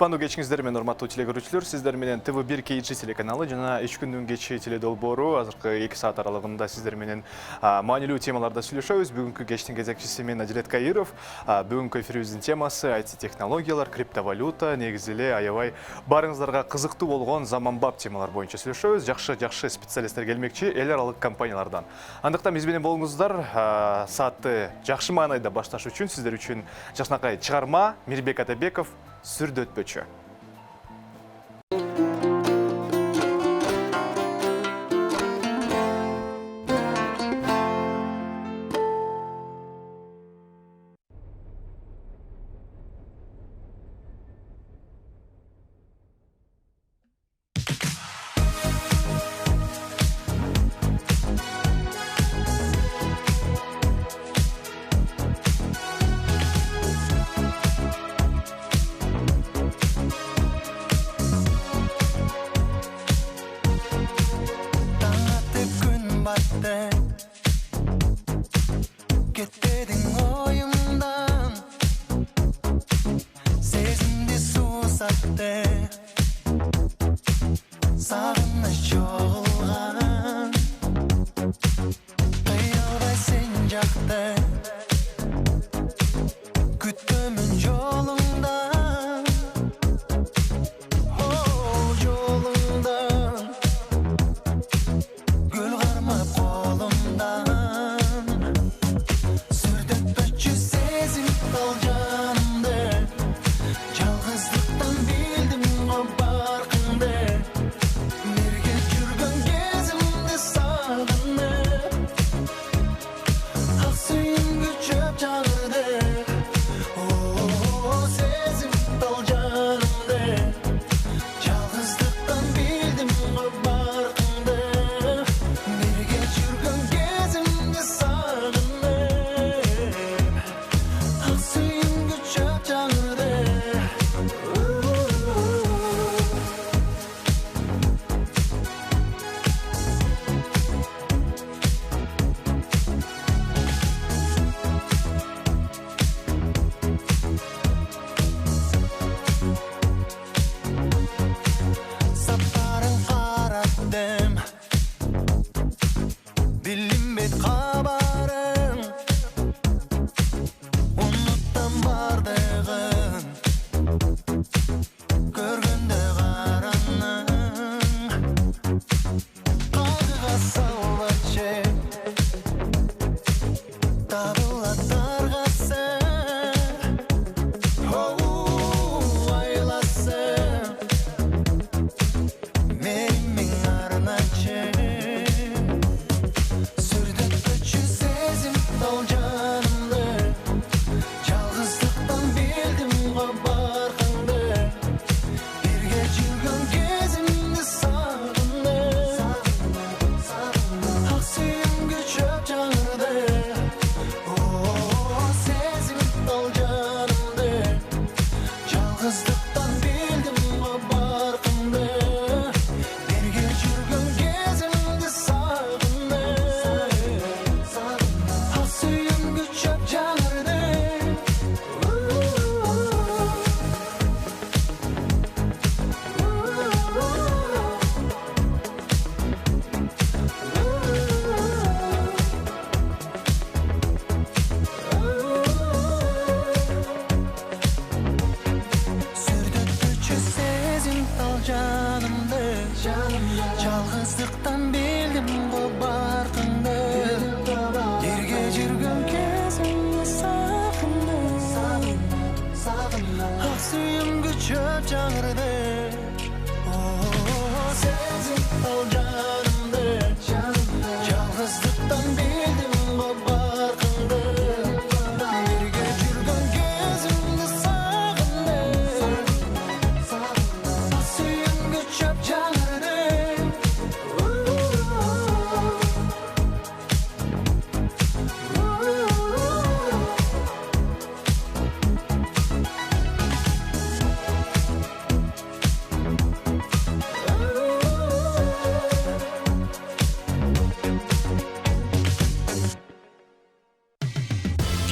Кутмандуу кечиңиздер менен урматтуу теле көрүүчүлөр, сиздер менен ТВ1 KG телеканалы жана 3 күндүн кечи теледолбоору азыркы 2 саат аралыгында сиздер менен маанилүү темаларда сүйлөшөбүз. Бүгүнкү кечтин кезекчиси мен Адилет Каиров. Бүгүнкү эфирибиздин темасы IT технологиялар, криптовалюта, негизи эле аябай барыңыздарга кызыктуу болгон заманбап темалар боюнча сүйлөшөбүз. Жакшы специалисттер келмекчи эл аралык компаниялардан. Андыктан биз менен болуңуздар. Саатты жакшы маанайда башташ үчүн сиздер үчүн жакшынакай чыгарма Мирбек Атабеков сүрдөтпөчү.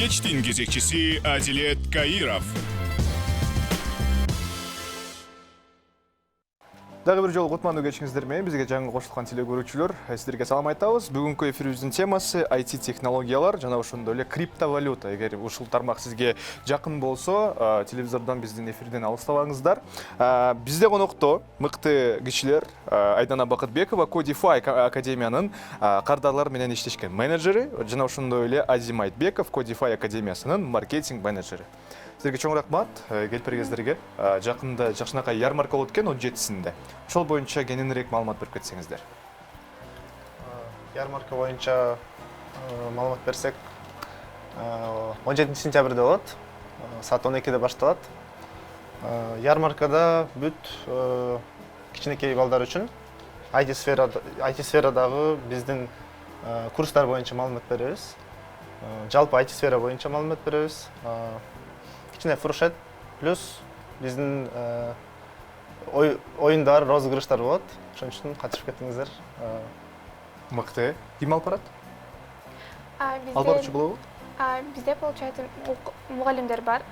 Кечтин кезекчиси Адилет Каиров. Дагы бир жолу кутмандуу кечиңиздер менен бизге жаңы кошулган телекөрүүчүлөр, сиздерге салам айтабыз. Бүгүнкү эфирибиздин темасы IT технологиялар жана ошондой эле криптовалюта. Эгер ушул тармак сизге жакын болсо, телевизордон биздин эфирден алыстабаңыздар. Бизде конокто мыкты кишилер Айдана Бакытбекова Codify академиянын кардарлары менен иштешкен менеджери жана ошондой эле Азим Айтбеков Codify академиясынын маркетинг менеджери. Сіздерге чоң рахмат, келип бергендерге. Жакында жакшынакай ярмарка болот экен 17-синде. Ошол боюнча кененирээк маалымат берип кетсеңиздер. Ярмарка боюнча маалымат берсек, 17 сентябрда болот, саат 12-де башталат. Ярмаркада бүт кичинекей балдар үчүн IT сферадагы биздин курстар боюнча маалымат беребиз. Жалпы IT сфера боюнча маалымат беребиз. Кичине фуршет плюс биздин оюндар, розыгрыштар болот. Ошон үчүн катышып кетиңиздер. Мыкты. Ким алып барат? Алып баруучу болобу? Бізде, получается, мұғалімдер бар.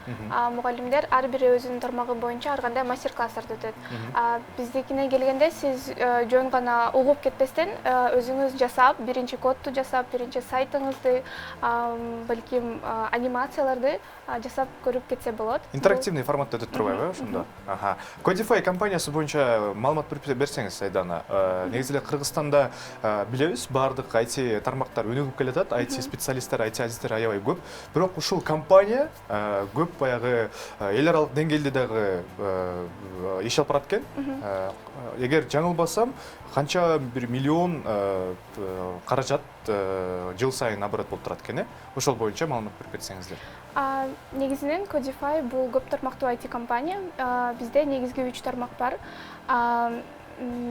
Мұғалімдер ар бири өзүнүн тармагы боюнча ар кандай мастер-класстарды өтөт. Биздикине келгенде сиз жөн гана угуп кетпестен өзүңүз жасап, биринчи кодду жасап, биринчи сайтыңызды, балким анимацияларды жасап көрүп кетсе болот. Интерактивный форматта өтөт турбайбы ошондо? Codify компаниясы боюнча маалымат берип берсеңиз, Айдана. Негизи эле Кыргызстанда билебиз, баардык IT тармактар өнүгүп келатат, IT специалисттер, IT адистер аябай көп. Бирок ушул компания көп баягы эл аралык деңгээлде дагы иш алып барат экен. Эгер жаңылбасам, канча бир миллион каражат жыл сайын оборот болуп турат экен, ошол боюнча маалымат берип кетсеңиздер. Негизинен Codify бул көп тармактуу IT компания. Бизде негизги 3 тармак бар.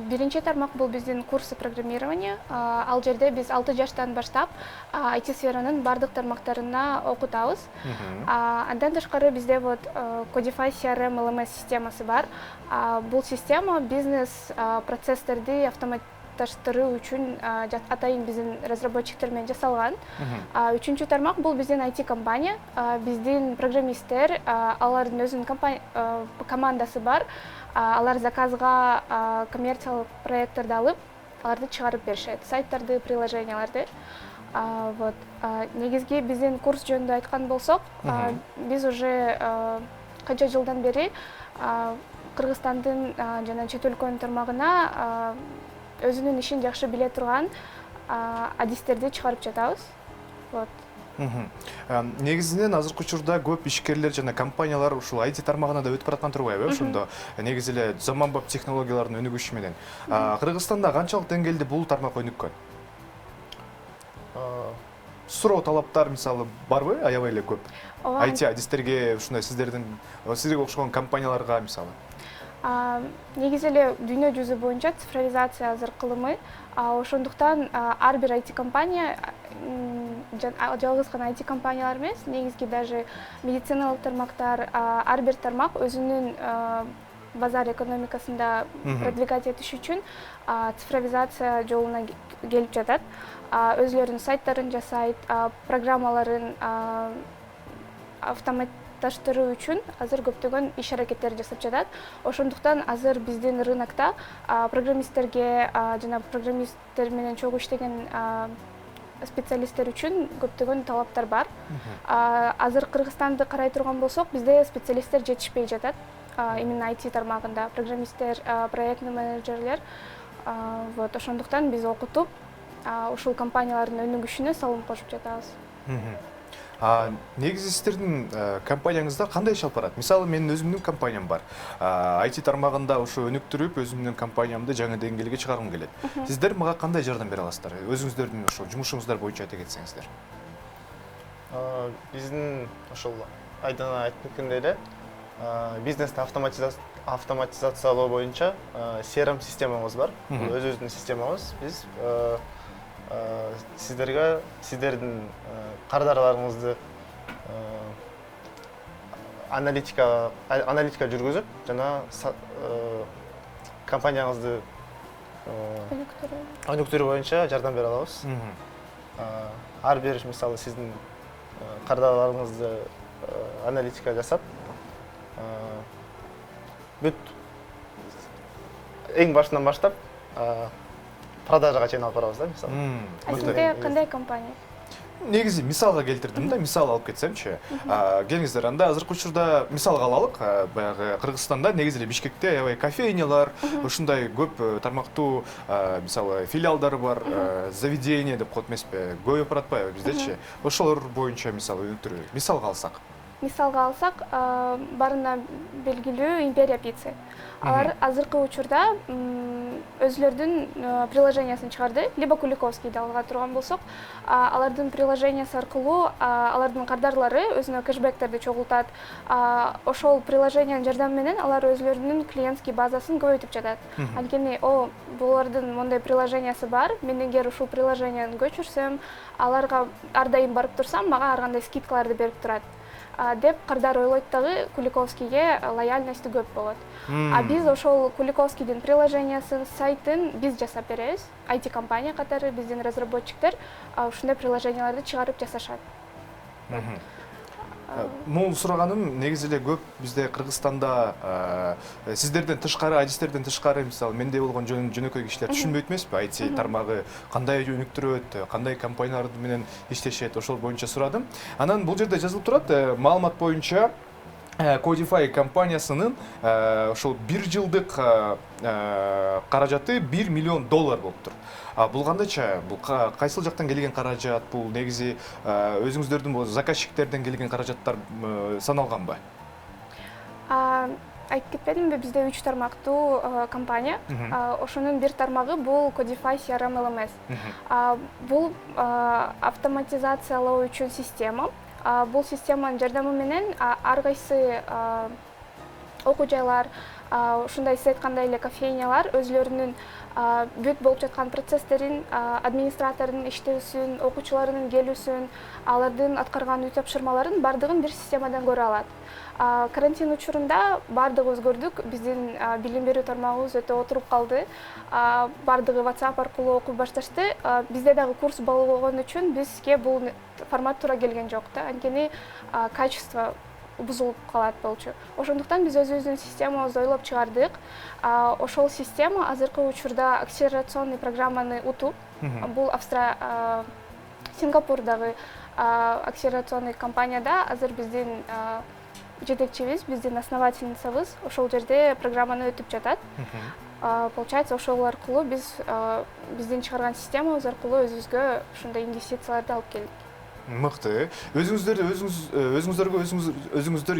Биринчи тармак бул биздин курсы программирования. Ал жерде биз 6 жаштан баштап IT сферанын бардык тармактарына окутабыз. Андан тышкары бизде вот Codify CRM LMS системасы бар. Бул система бизнес процесстерди автоматташтыруу үчүн атайын биздин разработчиктер менен жасалган. Үчүнчү тармак бул биздин IT компания. Биздин программисттер, алардын өзүнүн командасы бар. Алар заказга коммерциялык проекттарды алып, аларды чыгарып беришет, сайттарды, приложенияларды. Вот. Негизги биздин курс жөнүндө айткан болсок, биз уже канча жылдан бери Кыргызстандын жана чет өлкөнүн тармагына өзүнүн ишин жакшы биле турган адистерди чыгарып жатабыз. Вот. Негизинен азыркы учурда көп ишкерлер жана компаниялар ушул IT тармагына да өтүп бараткан турбайбы? Ошондо негизи эле заманбап технологиялардын өнүгүшү менен. Кыргызстанда канчалык деңгээлде бул тармак өнүккөн? Суроо талаптар мисалы барбы? Аябай эле көп. IT адистерге ушундай сизге окшогон компанияларга мисалы. Негизи эле дүйнө жүзү боюнча цифровизация азыр кылымы. Ошондуктан ар бир IT компания жалгыз гана IT компаниялар эмес, негизги даже медициналык тармактар, ар бир тармак өзүнүн базар экономикасында продвигать этиш үчүн цифровизация жолуна келип жатат. Өзлөрүнүн сайттарын жасайт, программаларын автоматташтыруу үчүн азыр көптөгөн иш аракеттер жасап жатат. Ошондуктан азыр биздин рынокто программисттерге жана программисттер менен чогуу иштеген специалисттер үчүн көптөгөн талаптар бар. Азыр Кыргызстанды карай турган болсок, бизде специалисттер жетишпей жатат. Именно IT тармагында программисттер, проектный менеджерлер. Вот ошондуктан биз окутуп, ушул компаниялардын өнүгүшүнө салым кошуп жатабыз. Негизи сиздердин компанияңызда кандай иш алып барат? Мисалы, менин өзүмдүн компаниям бар. IT тармагында ошо өнүктүрүп, өзүмдүн компаниямды жаңы деңгээлге чыгаргым келет. Сиздер мага кандай жардам бере аласыздар? Өзүңүздөрдүн ошо жумушуңуздар боюнча айта кетсеңиздер. Биздин ошол Айдана айтып кеткендей эле, бизнести автоматизациялоо боюнча CRM системабыз бар. Өзүбүздүн системабыз. Биз сиздердин кардарларыңызды аналитика жүргүзүп, жана компанияңызды өнүктүрүү боюнча жардам бере алабыз. Ар бир мисалы сиздин кардарларыңызды аналитика жасап, бүт эң башынан баштап продажага чейин алып барабыз да, мисалы. Сизде кандай компания? Негизи мисалга келтирдим да, мисал алып кетсемчи. Келиңиздер, анда азыркы учурда мисалга алалык. Баягы Кыргызстанда негизи эле Бишкекте аябай кофейнялар, ушундай көп тармактуу мисалы филиалдары бар, заведение деп коет эмеспи, көбөйүп баратпайбы биздечи? Ошолор боюнча мисалы өнүктүрүү. Мисалга алсак. Мисалга алсак, барына белгилүү Империя пиццы. Алар азыркы учурда өзлөрдүн приложениясын чыгарды, либо Куликовскийди алга турган болсок, алардын приложениясы аркылуу алардын кардарлары өзүнө кэшбэктерди чогултат. Ошол приложениянын жардамы менен алар өзлөрүнүн клиентский базасын көбөйтүп жатат. Анткени булардын мондай приложениясы бар, мен эгер ушул приложенияны көчүрсөм, аларга ар дайым барып турсам, мага ар кандай скидкаларды берип турат деп кардар ойлойт дагы, Куликовскийге лояльности көп болот. А биз ошол Куликовскийдин приложениясын, сайтын биз жасап беребиз. IT компания катары биздин разработчиктер ушундай приложенияларды чыгарып жасашат. Мун сураганым негизи эле көп бизде Кыргызстанда сиздерден тышкары, адистерден тышкары, мисалы менде болгон жөнөкөй кишилер түшүнбөйт эмеспи? IT тармагы кандай өнүктүрөт, кандай компаниялар менен иштешет, ошол боюнча сурадым. Анан бул жерде жазылып турат, маалымат боюнча Codify компаниясынын ошол 1 жылдык каражаты $1 миллион болуптур. Бул кандайча? Бул кайсыл жактан келген каражат? Бул негизи өзүңүздөрдүн заказчиктерден келген каражаттар саналганбы? Айтып кетпедимби, бизде 3 тармактуу компания. Ошонун бир тармагы бул Codify CRM LMS. Бул автоматизациялоо үчүн система. Бул системанын жардамы менен ар кайсы окуу жайлар, ушундай сиз айткандай эле кофейнялар өзлөрүнүн бүт болуп жаткан процесстерин, администратордун иштөөсүн, окуучуларынын келүүсүн, алардын аткарган үй тапшырмаларын бардыгын бир системадан көрө алат. Карантин учурунда бардыгыбыз көрдүк, биздин билим берүү тармагыбыз өтө отуруп калды. Бардыгы WhatsApp аркылуу окуп башташты. Бизде дагы курс болгон үчүн бизге бул формат туура келген жок да. Анткени качество бузулуп калат болчу. Ошондуктан биз өзүбүздүн системабызды ойлоп чыгардык. Ошол система азыркы учурда акселерационный программаны утуп, бул Сингапурдагы акселерационный компанияда азыр биздин жетекчибиз, биздин основательницабыз ошол жерде программаны өтүп жатат. Получается, ошол аркылуу биздин чыгарган системабыз аркылуу өзүбүзгө ушундай инвестицияларды алып келдик. Мыкты. Өзүңүздөр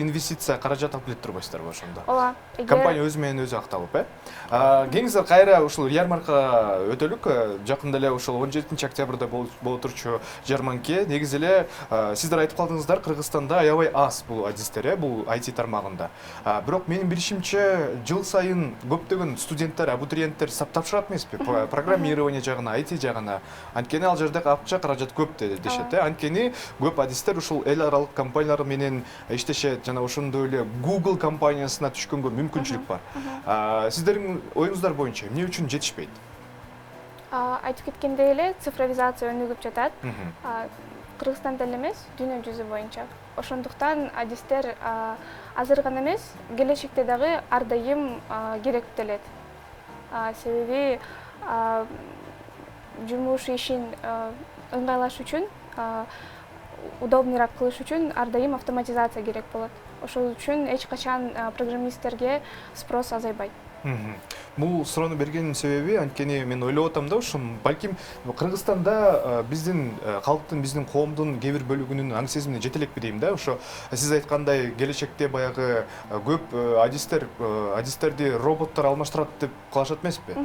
инвестиция каражат алып келип турбайсыздарбы ошондо? Ооба. Компания өзү менен өзү акталып, Келиңиздер кайра ушул ярмаркага өтөлүк. Жакында эле ушул 17 октябрда боло турчу жарманке. Негизи эле сиздер айтып калдыңыздар, Кыргызстанда аябай аз бул адистер, бул IT тармагында. Бирок менин билишимче, жыл сайын көптөгөн студенттер, абитуриенттер тапшырат эмеспи? Программирование жагына, IT жагына. Анткени ал жерде акча каражат көп дешет, Анткени көп адистер ушул эл аралык компаниялар менен иштешет, жана ошондой эле Google компаниясына түшкөнгө мүмкүнчүлүк бар. Сиздердин оюңуздар боюнча эмне үчүн жетишпейт? Айтып кеткендей эле цифровизация өнүгүп жатат. Кыргызстанда эле эмес, дүйнө жүзү боюнча. Ошондуктан адистер азыр гана эмес, келечекте дагы ар дайым керектелет. Себеби жумуш ишин ыңгайлаш үчүн, удобныйраак кылыш үчүн ар дайым автоматизация керек болот. Ошол үчүн эч качан программисттерге спрос азайбайт. Бул суроону бергенин себеби, анткени мен ойлоп атам да, ушун балким Кыргызстанда биздин калктын, биздин коомдун кээ бир бөлүгүнүн аң сезимине жетелекпи дейм да. Ошо сиз айткандай келечекте баягы көп адистерди роботтор алмаштырат деп калышат эмеспи?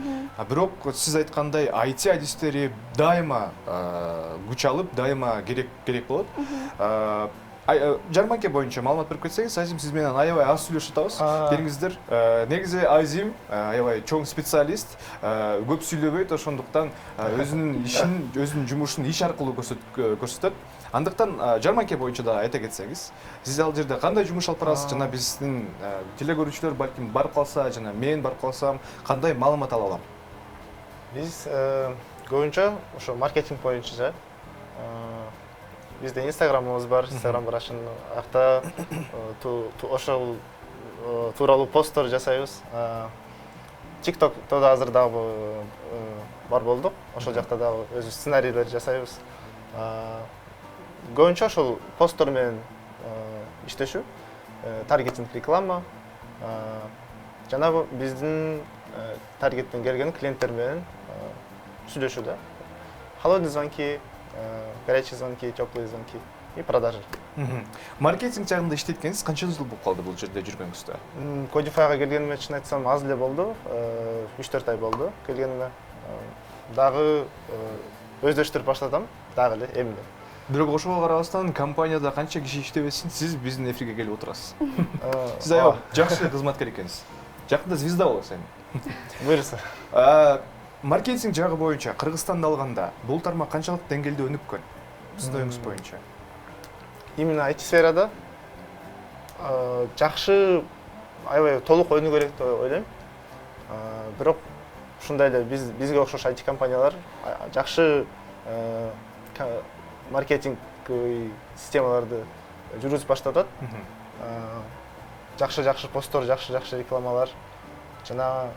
Бирок сиз айткандай IT адистери дайыма күч алып, дайыма керек болот. Жарманке боюнча маалымат берип кетсеңиз, Азим сиз менен аябай аз сүйлөшүп атабыз. Келиңиздер. Негизи Азим аябай чоң специалист, көп сүйлөбөйт, ошондуктан өзүнүн ишин, өзүнүн жумушун иш аркылуу көрсөтөт. Андыктан Жарманке боюнча да айта кетсеңиз, сиз ал жерде кандай жумуш алып барасыз, жана биздин телегөрүүчүлөр балким барып калса, жана мен барып калсам, кандай маалымат ала алам? Биз көбүнчө ошо маркетинг боюнча Бизде Инстаграмыбыз бар, Инстаграм барашын акта ошол тууралуу посттор жасайбыз. TikTok'та да азыр дагы бар болдук. Ошол жакта дагы өзүбүз сценарийлер жасайбыз. Көбүнчө ошол посттор менен иштешүү, таргетинг реклама, жана биздин таргеттен келген клиенттер менен сүйлөшүү да. Холодный звонки, горячий звонки, теплые звонки и продажи. Маркетинг жагында иштеткениз канча жыл болуп калды бул жерде жүргөнүңүздө? Codify'га келгениме чын айтсам аз эле болду. 3-4 ай болду келгениме. Дагы өздөштүрүп баштадым, дагы эле эмне. Бирок ошого карабастан компанияда канча киши иштебесин, сиз биздин эфирге келип отурасыз. Сиз аябай жакшы кызматкер экенсиз. Жакында звезда болосуз эми. Буюрса. Маркетинг жагы боюнча Кыргызстанды алганда бул тармак канчалык деңгээлде өнүккөн? Сиздин оюңуз боюнча. Именно IT сферада жакшы аябай толук өнүгүү керек деп ойлойм. Бирок ушундай эле бизге окшош IT компаниялар жакшы маркетинг системаларды жүргүзүп баштатат. Жакшы посттор, жакшы рекламалар. Жана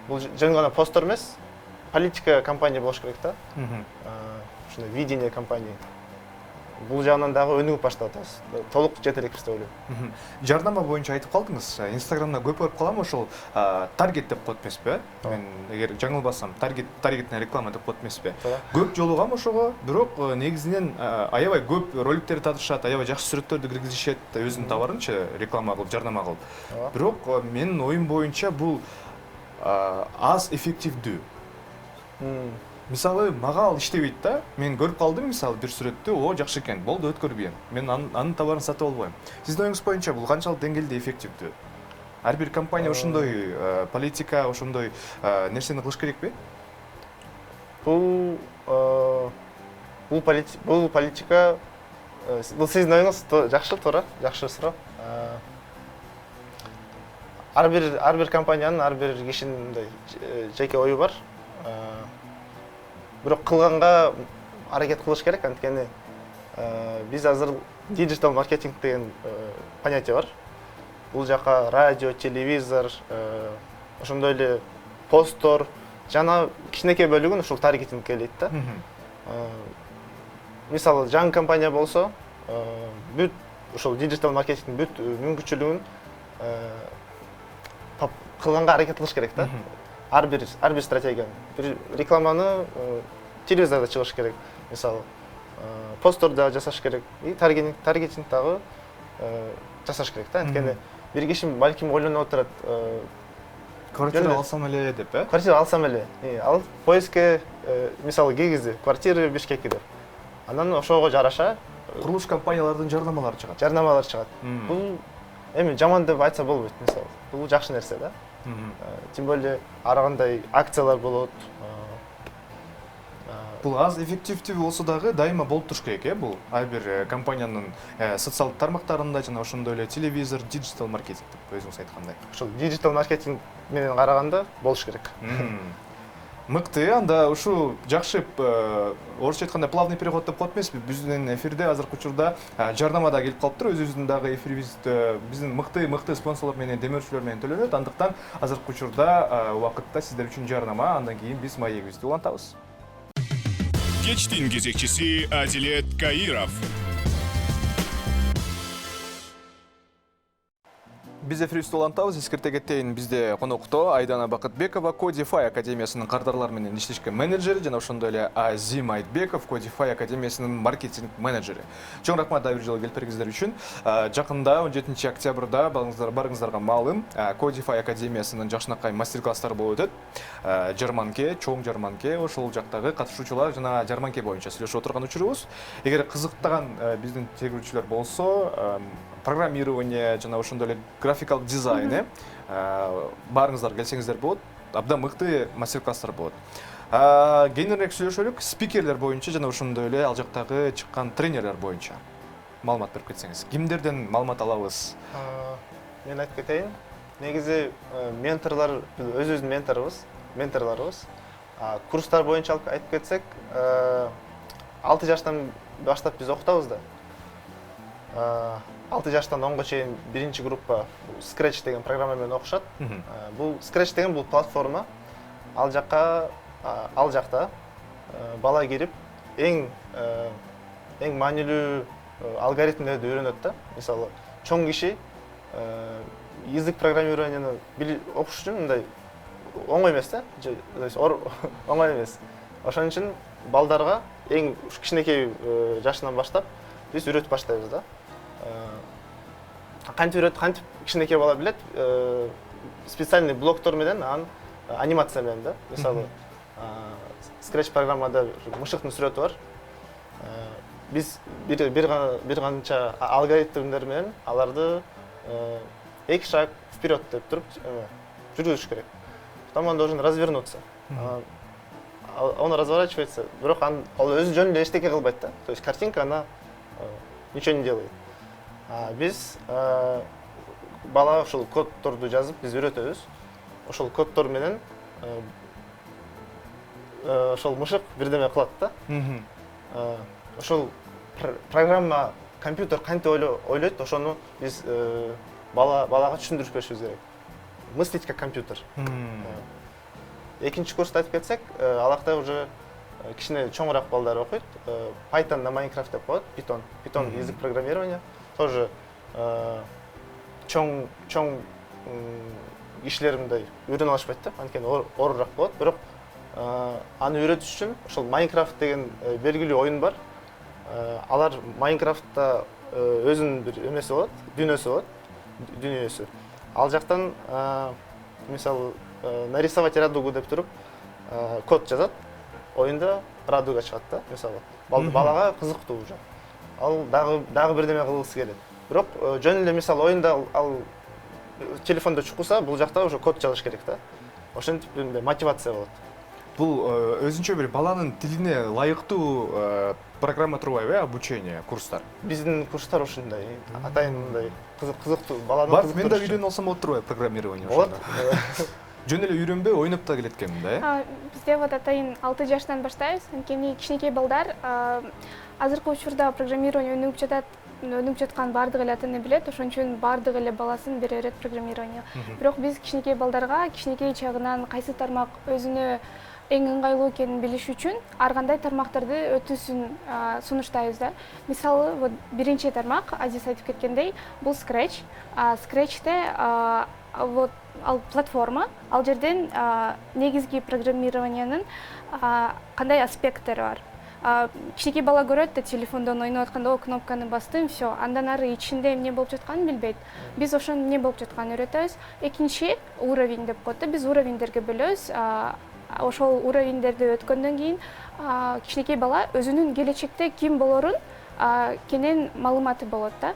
бул жөн гана посттор эмес, политика компания болуш керек да. Ушундай видение компании. Бул жагынан дагы өнүгүп баштатабыз. Толук жете элекпиз деп ойлойм. Жарнама боюнча айтып калдыңыз. Инстаграмда көп көрүп калам, ошол таргет деп коет эмеспи? Мен эгер жаңылбасам, таргеттен реклама деп коет эмеспи? Көп жолугам ошого, бирок негизинен аябай көп роликтер татышат, аябай жакшы сүрөттөрдү киргизишет, өзүнүн товарынчы реклама кылып, жарнама кылып. Бирок менин оюм боюнча бул аз эффективдүү. Мисалы, мага ал иштебейт да. Мен көрүп калдым, мисалы, бир сүрөттү, о, жакшы экен, болду, өткөрбөйм. Мен анын товарын сатып албайм. Сиздин оюңуз боюнча бул канчалык деңгээлде эффективдүү? Ар бир компания ошондой политика, ошондой нерсени кылыш керекпи? Бул политика, бул сиздин оюңуз жакшы, туура, жакшы суроо. Ар бир компаниянын, ар бир кишинин жеке ою бар. Бирок кылганга аракет кылыш керек, анткени биз азыр диджитал маркетинг деген понятие бар. Бул жака радио, телевизор, ошондой эле посттор жана кичинекей бөлүгүн ушул таргетинг келет да. Мисалы, жаңы компания болсо, бүт ушул диджитал маркетингдин бүт мүмкүнчүлүгүн кылганга аракет кылыш керек да. Ар бир стратегия. Бир рекламаны телевизорда чыгыш керек, мисалы, постторда жасаш керек, и таргетинг дагы жасаш керек да. Анткени бир киши балким ойлонуп отурат, квартира алсам эле деп, квартира алсам эле. Ал поиске мисалы кийгизди, квартира Бишкекке деп. Анан ошого жараша курулуш компаниялардын жарнамалары чыгат. Жарнамалар чыгат. Бул эми жаман деп айтса болбойт, мисалы. Бул жакшы нерсе да. Тем более ар кандай акциялар болот. Бул аз эффективдүү болсо дагы дайыма болуп туруш керек, бул ар бир компаниянын социалдык тармактарында жана ошондой эле телевизор, диджитал маркетинг деп өзүңүз айткандай. Ошол диджитал маркетинг менен караганда болуш керек. Мыкты, анда ушу жакшы орусча айтканда плавный переход деп коет эмеспи? Биздин эфирде азыркы учурда жарнама да келип калыптыр, өзүбүздүн дагы эфирибизде биздин мыкты спонсорлор менен, демөөрчүлөр менен төлөнөт. Андыктан азыркы учурда убакытта сиздер үчүн жарнама, андан кийин биз маегибизди улантабыз. Кечтин кезекчиси Адилет Каиров. Биз эфирибизди улантабыз. Эскерте кетейин, бизде конокто Айдана Бакытбекова, Codify академиясынын кардарлар менен иштешкен менеджери жана ошондой эле Азим Айтбеков, Codify академиясынын маркетинг менеджери. Чоң рахмат дагы бир жолу келип бергениңиздер үчүн. Жакында 17 октябрда барыңыздарга маалым, Codify академиясынын жакшынакай мастер-класстары болуп өтөт. Жарманке, чоң жарманке, ошол жактагы катышуучулар жана жарманке боюнча сүйлөшүп отурган учурубуз. Эгер кызыктаган биздин тегүүчүлөр болсо, программирование жана ошондой эле графикалык дизайны барыңыздар келсеңиздер болот. Абдан мыкты мастер-класстар болот. Кийинирээк сүйлөшөлүк спикерлер боюнча жана ошондой эле ал жактагы чыккан тренерлер боюнча маалымат берип кетсеңиз. Кимдерден маалымат алабыз? Мен айтып кетейин. Негизи менторлор, өзүбүздүн менторлорубуз. Курстар боюнча айтып кетсек, 6 жаштан баштап биз окутабыз да. 6 жаштан 10га чейин биринчи группа Scratch деген программа менен окушат. Бул Scratch деген бул платформа. Ал жакта бала кирип эң маанилүү алгоритмдерди үйрөнөт да. Мисалы, чоң киши язык программированияны окуш үчүн мындай оңой эмес да. То есть оңой эмес. Ошон үчүн балдарга эң кичинекей жашынан баштап биз үйрөтүп баштайбыз да. Кантип кичинекей бала билет, специальный блоктор менен анимация менен да. Мисалы, Scratch программада мышыктын сүрөтү бар. Биз бир канча алгоритмдер менен аларды эки шаг вперед деп туруп жүргүзүш керек. Потом он должен развернуться. Он разворачивается, бирок ал өзү жөнүндө эчтеке кылбайт да. То есть картинка она ничего не делает. Биз бала ошол коддорду жазып биз үйрөтөбүз. Ошол коддор менен ошол мышык бирдеме кылат да. Ошол программа, компьютер кантип ойлойт, ошону биз балага түшүндүрүп беришибиз керек. Мыслить как компьютер. Экинчи курста айтып кетсек, алакта уже кичине чоңураак балдар окуйт. Python на Minecraft деп коет, Python язык программирования. Тоже чоң кишилер мындай үйрөнө алышпайт да, анткени оорураак болот. Бирок аны үйрөтүш үчүн ошол Minecraft деген белгилүү оюн бар. Алар Minecraft'та өзүнүн бир эмеси болот, дүйнөсү. Ал жактан мисалы нарисовать радугу деп туруп код жазат. Оюнда радуга чыгат да, мисалы. Балага кызыктуу уже. Ал дагы бирдеме кылгысы келет. Бирок жөн эле мисалы оюнда ал телефондо чукса, бул жакта уже код жазыш керек да. Ошентип мотивация болот. Бул өзүнчө бир баланын тилине ылайыктуу программа турбайбы, обучение курстар? Биздин курстар ушундай, атайын мындай кызыктуу баланын кызыктуу. Мен да үйрөнүп алсам болот турбайбы программирование ошондо? Жөн эле үйрөнбөй, ойноп да келет экен да, э? Бизде вот атайын 6 жаштан баштайбыз. Анткени кичинекей балдар азыркы учурда программирование өнүгүп жаткан баардык эле ата-эне билет, ошон үчүн баардык эле баласын бере берет программирование. Бирок биз кичинекей балдарга кичинекей чагынан кайсы тармак өзүнө эң ыңгайлуу экенин билиш үчүн ар кандай тармактарды өтүүсүн сунуштайбыз да. Мисалы, вот биринчи тармак, Азиз айтып кеткендей, бул Scratch. Scratch'те вот ал платформа, ал жерден негизги программированиянын кандай аспекттери бар. Кичинекей бала көрөт да, телефондон ойноп атканда кнопканы бастым, всё, андан ары ичинде эмне болуп жатканын билбейт. Биз ошону эмне болуп жатканын үйрөтөбүз. Экинчи уровень деп коет да, биз уровеньдерге бөлөбүз. Ошол уровеньдерди өткөндөн кийин кичинекей бала өзүнүн келечекте ким болорун кенен маалыматы болот да.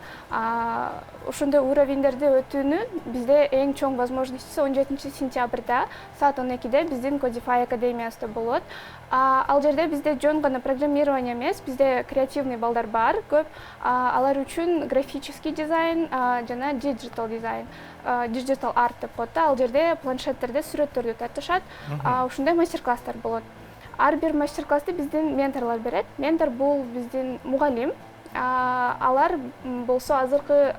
Ошондой уровеньдерди өтүүнү бизде эң чоң возможностьсу 17 сентябрда саат 12-де биздин Codify академиясында болот. Ал жерде бизде жөн гана программирование эмес, бизде креативный балдар бар көп. Алар үчүн графический дизайн жана digital дизайн, digital art деп коет да. Ал жерде планшеттерде сүрөттөрдү тартышат. Ушундай мастер-класстар болот. Ар бир мастер-классты биздин менторлор берет. Ментор бул биздин мугалим. Алар болсо азыркы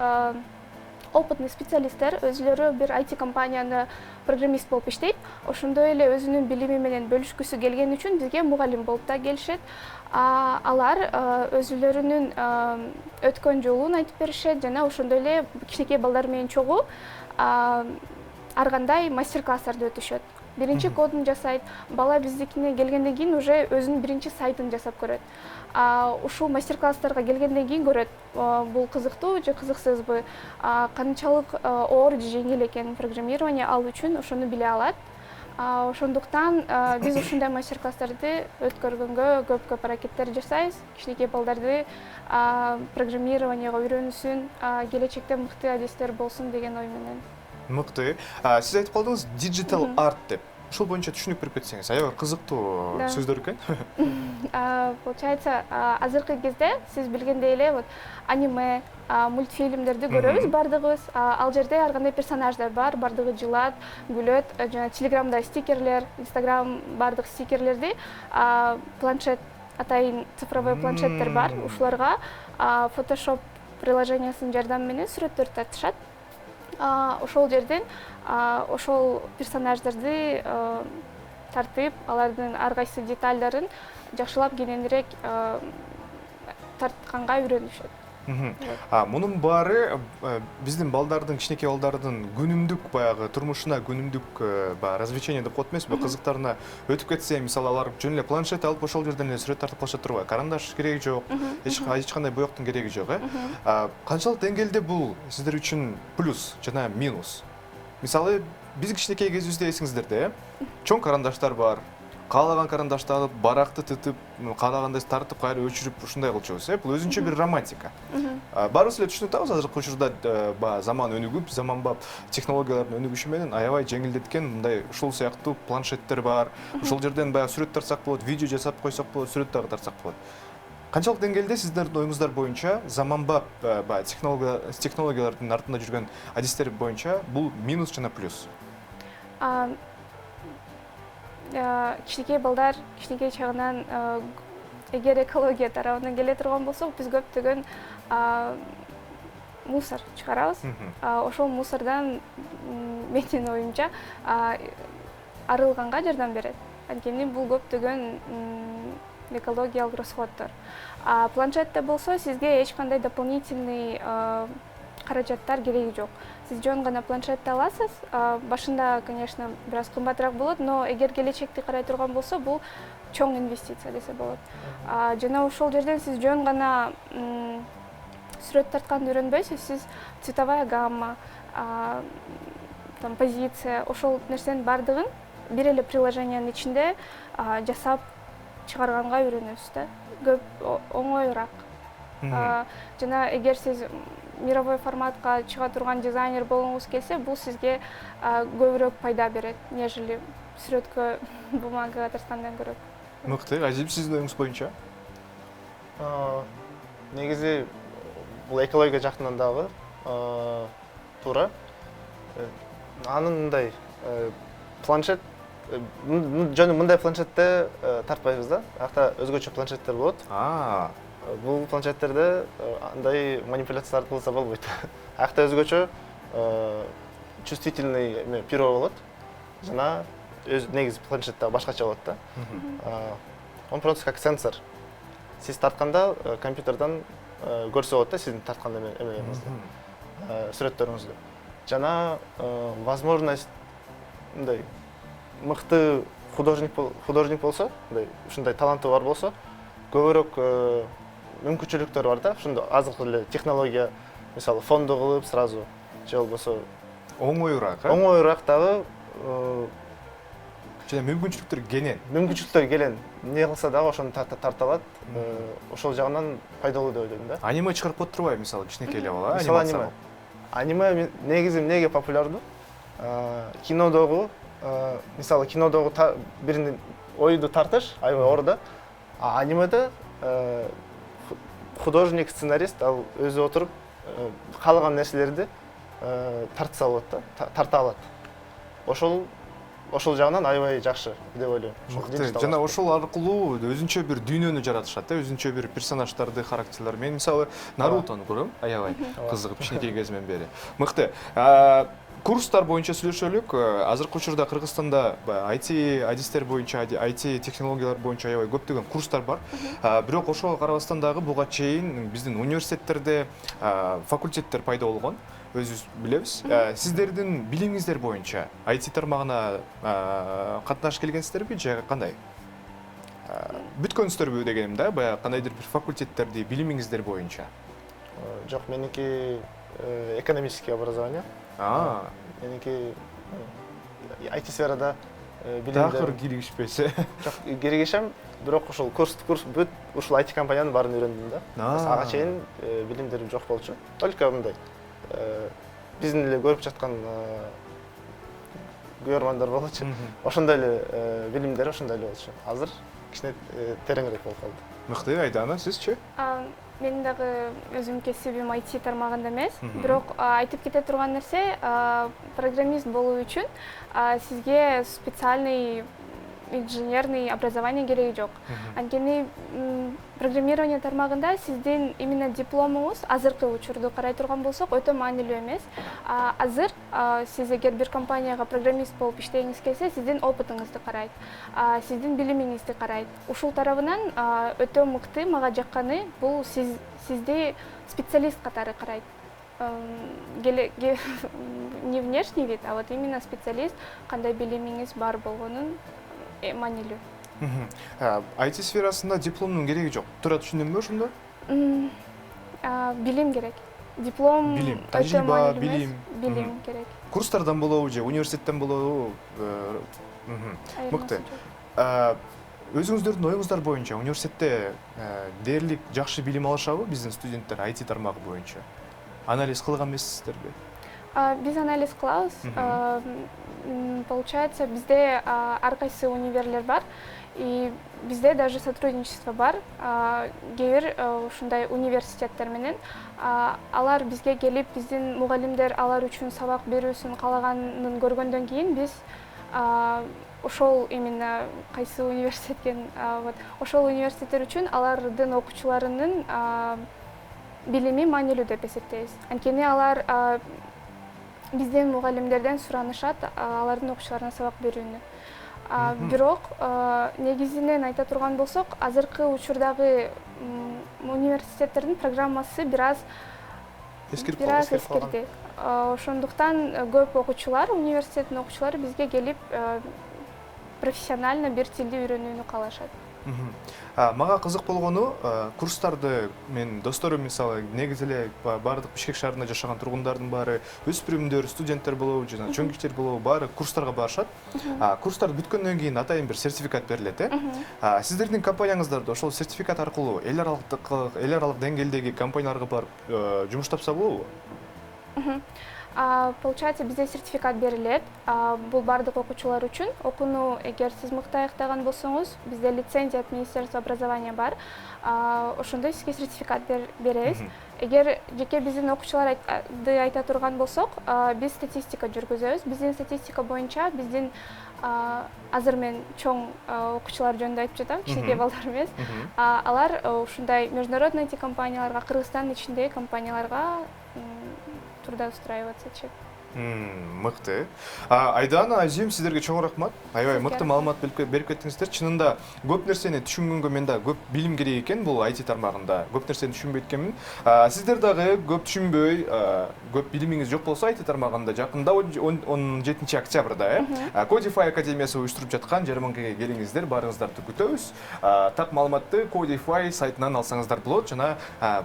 опытный специалисттер, өзүлөрү бир IT компанияда программист болуп иштейт. Ошондой эле өзүнүн билими менен бөлүшкүсү келген үчүн бизге мугалим болуп да келишет. Алар өзүлөрүнүн өткөн жолун айтып беришет жана ошондой эле кичинекей балдар менен чогуу ар кандай мастер-класстарды өтүшөт. Биринчи кодун жасайт. Бала биздикине келгенден кийин уже өзүнүн биринчи сайтын жасап көрөт. Ушул мастер-класстарга келгенден кийин көрөт, бул кызыктуу же кызыксызбы, канчалык оор же жеңил экенин программирование ал үчүн ошону биле алат. Ошондуктан биз ушундай мастер-класстарды өткөргөнгө көп аракеттер жасайбыз. Кичинекей балдарды программированияга үйрөнүшүн, келечекте мыкты адистер болсун деген ой менен. Мыкты. Сиз айтып калдыңыз digital art деп. Ушул боюнча түшүнүк берип кетсеңиз, аябай кызыктуу сөздөр экен. Получается, азыркы кезде сиз билгендей эле вот аниме, мультфильмдерди көрөбүз бардыгыбыз. Ал жерде ар кандай персонаждар бар, бардыгы жылат, күлөт, жана Телеграмда стикерлер, Инстаграм бардык стикерлерди планшет, атайын цифровой планшеттер бар. Ушуларга Photoshop приложениясынын жардамы менен сүрөттөр тартышат. Ошол жерден ошол персонаждарды тартып, алардын ар кайсы детальдарын жакшылап кененирээк тартканга үйрөнүшөт. Мунун баары биздин балдардын, кичинекей балдардын күнүмдүк баягы турмушуна, күнүмдүк развлечение деп коет эмеспи, кызыктарына өтүп кетсе, мисалы алар жөн эле планшет алып ошол жерден эле сүрөт тартып калышат турбайбы? Карандаш кереги жок, эч кандай боектун кереги жок, Канчалык деңгээлде бул сиздер үчүн плюс жана минус? Мисалы, биз кичинекей кезибизде эсиңиздерде, чоң карандаштар бар. Каалаган карандашты алып, баракты тытып, каалагандай тартып, кайра өчүрүп, ушундай кылчубуз. Бул өзүнчө бир романтика. Баарыбыз эле түшүнүп атабыз, азыркы учурда заман өнүгүп, заманбап технологиялардын өнүгүшү менен аябай жеңилдеткен мындай ушул сыяктуу планшеттер бар. Ошол жерден баягы сүрөт тартсак болот, видео жасап койсок болот, сүрөт дагы тартсак болот. Канчалык деңгээлде сиздердин оюңуздар боюнча заманбап технологиялардын артында жүргөн адистер боюнча бул минус жана плюс? Кичинекей балдар кичинекей чагынан эгер экология тарабынан келе турган болсок, биз көптөгөн мусор чыгарабыз. Ошол мусордан менин оюмча арылганга жардам берет. Анткени бул көптөгөн экологиялык расходдор. Планшетте болсо сизге эч кандай дополнительный каражаттар кереги жок. Сиз жөн гана планшетти аласыз. Башында, конечно, бир аз кымбатыраак болот, но эгер келечекти карай турган болсо, бул чоң инвестиция десе болот. Жана ошол жерден сиз жөн гана сүрөт тартканды үйрөнбөйсүз, сиз цветовая гамма, позиция, ошол нерсенин бардыгын бир эле приложениянын ичинде жасап чыгарганга үйрөнөсүз да. Көп оңоюраак. Жана эгер сиз мировой форматка чыга турган дизайнер болгуңуз келсе, бул сизге көбүрөөк пайда берет, нежели сүрөткө бумагага тарткандан көрө. Мыкты, Азип, сиздин оюңуз боюнча? Негизи бул экология жактан дагы туура. Анын мындай планшет жөн мындай планшетте тартпайбыз да. Акта өзгөчө планшеттер болот. Бул планшеттерде андай манипуляциялар кылса болбойт. Акта өзгөчө чувствительный перо болот. Жана негизи планшетте башкача болот да. Он просто как сенсор. Сиз тартканда компьютерден көрсө болот да сиздин тарткан эмеңизди, сүрөттөрүңүздү. Жана возможность мындай мыкты художник болсо, ушундай таланты бар болсо, көбүрөөк мүмкүнчүлүктөр бар да. Ушундай азыр эле технология, мисалы фонду кылып сразу же болбосо оңоюраак дагы жана мүмкүнчүлүктөр кенен. Мүмкүнчүлүктөр келен. Не кылса дагы ошону тарта алат. Ошол жагынан пайдалуу деп ойлойм да. Аниме чыгарып коет турбайбы, мисалы кичинекей эле бала анимация. Аниме негизи эмнеге популярдуу? Кинодогу, мисалы кинодогу биринин ойду тартыш аябай оор да. Анимеде художник, сценарист ал өзү отуруп каалаган нерселерди тартса болот да, тарта алат. Ошол жагынан аябай жакшы деп ойлойм. Жана ошол аркылуу өзүнчө бир дүйнөнү жаратышат да, өзүнчө бир персонаждарды, характерлер. Мен мисалы Нарутону көрөм, аябай кызыгып кичинекей кезимден бери. Мыкты. Курстар боюнча сүйлөшөлүк. Азыркы учурда Кыргызстанда IT адистер боюнча, IT технологиялар боюнча аябай көптөгөн курстар бар. Бирок ошого карабастан дагы буга чейин биздин университеттерде факультеттер пайда болгон. Өзүбүз билебиз. Сиздердин билимиңиздер боюнча IT тармагына катнашып келгенсиздерби же кандай? Бүткөнсүздөрбү дегеним да, баягы кандайдыр бир факультеттерди билимиңиздер боюнча. Жок, меники экономический образование. Меники IT сферада билимдер. Такыр киригишпесе. Жок, киригишем, бирок ушул курс бүт ушул IT компаниянын баарын үйрөндүм да. Ага чейин билимдерим жок болчу. Только мындай биздин эле көрүп жаткан көрөрмандар болчу. Ошондой эле билимдер ошондой эле болчу. Азыр кичине тереңирээк болуп калды. Мыкты, Айдана, сизчи? Менин дагы өзүмдүн кесибим IT тармагында эмес, бирок айтып кете турган нерсе, программист болуу үчүн сизге специальный инженерный образование кереги жок. Анткени программирование тармагында сиздин именно дипломуңуз азыркы учурду карай турган болсок өтө маанилүү эмес. Азыр сиз эгер бир компанияга программист болуп иштегиңиз келсе, сиздин опытыңызды карайт, сиздин билимиңизди карайт. Ушул тарабынан өтө мыкты, мага жакканы бул сизди специалист катары карайт. Не внешний вид, а вот именно специалист, кандай билимиңиз бар болгонун маанилүү. IT сферасында дипломдун кереги жок. Туура түшүндүмбү ошондо? Билим керек. Диплом билим, өтө тажрыйба, маанилүү билим. эмес. Билим керек. Курстардан болобу же университеттен болобу? Мыкты. Өзүңүздөрдүн оюңуздар боюнча университетте дээрлик жакшы билим алышабы биздин студенттер IT тармагы боюнча? Анализ кылган эмессиздерби? Биз анализ кылабыз. Получается, бизде ар кайсы универлер бар, и бизде даже сотрудничество бар. Кээ бир ушундай университеттер менен алар бизге келип, биздин мугалимдер алар үчүн сабак берүүсүн калаганын көргөндөн кийин биз ошол именно кайсы университеткен ошол университеттер үчүн алардын окуучуларынын билими маанилүү деп эсептейбиз. Анткени алар биздин мугалимдерден суранышат алардын окуучуларына сабак берүүнү. Бирок негизинен айта турган болсок, азыркы учурдагы университеттердин программасы бир аз эскирди. Ошондуктан көп окуучулар, университеттин окуучулары бизге келип профессионально бир тилди үйрөнүүнү каалашат. Мага кызык болгону курстарды мен досторум мисалы негизи эле бардык Бишкек шаарында жашаган тургундардын баары өспүрүмдөр, студенттер болобу жана чоң кичилер болобу баары курстарга барышат. Курстар бүткөндөн кийин атайын бир сертификат берилет, Сиздердин компанияңыздарда ошол сертификат аркылуу эл аралык деңгээлдеги компанияларга барып жумуш тапса болобу? Получается, бизде сертификат берилет. Бул бардык окуучулар үчүн. Окууну эгер сиз мыкты аяктаган болсоңуз, бизде лицензия от Министерства образования бар. Ошондой сизге сертификат беребиз. Эгер жеке биздин окуучуларды айта турган болсок, биз статистика жүргүзөбүз. Биздин статистика боюнча биздин азыр мен чоң окуучулар жөнүндө айтып жатам, кичинекей балдар эмес. Алар ушундай международный IT компанияларга, Кыргызстандын ичиндеги компанияларга трудоустраиваться. Мыкты. Айдана, Азим, сиздерге чоң рахмат. Аябай мыкты маалымат берип кеттиңиздер. Чынында көп нерсени түшүнгөнгө мен да көп билим керек экен бул IT тармагында. Көп нерсени түшүнбөйт экенмин. Сиздер дагы көп түшүнбөй, көп билимиңиз жок болсо IT тармагында жакында 17 октябрда Codify академиясы уюштуруп жаткан жарманкага келиңиздер, барыңыздарды күтөбүз. Так маалыматты Codify сайтынан алсаңыздар болот жана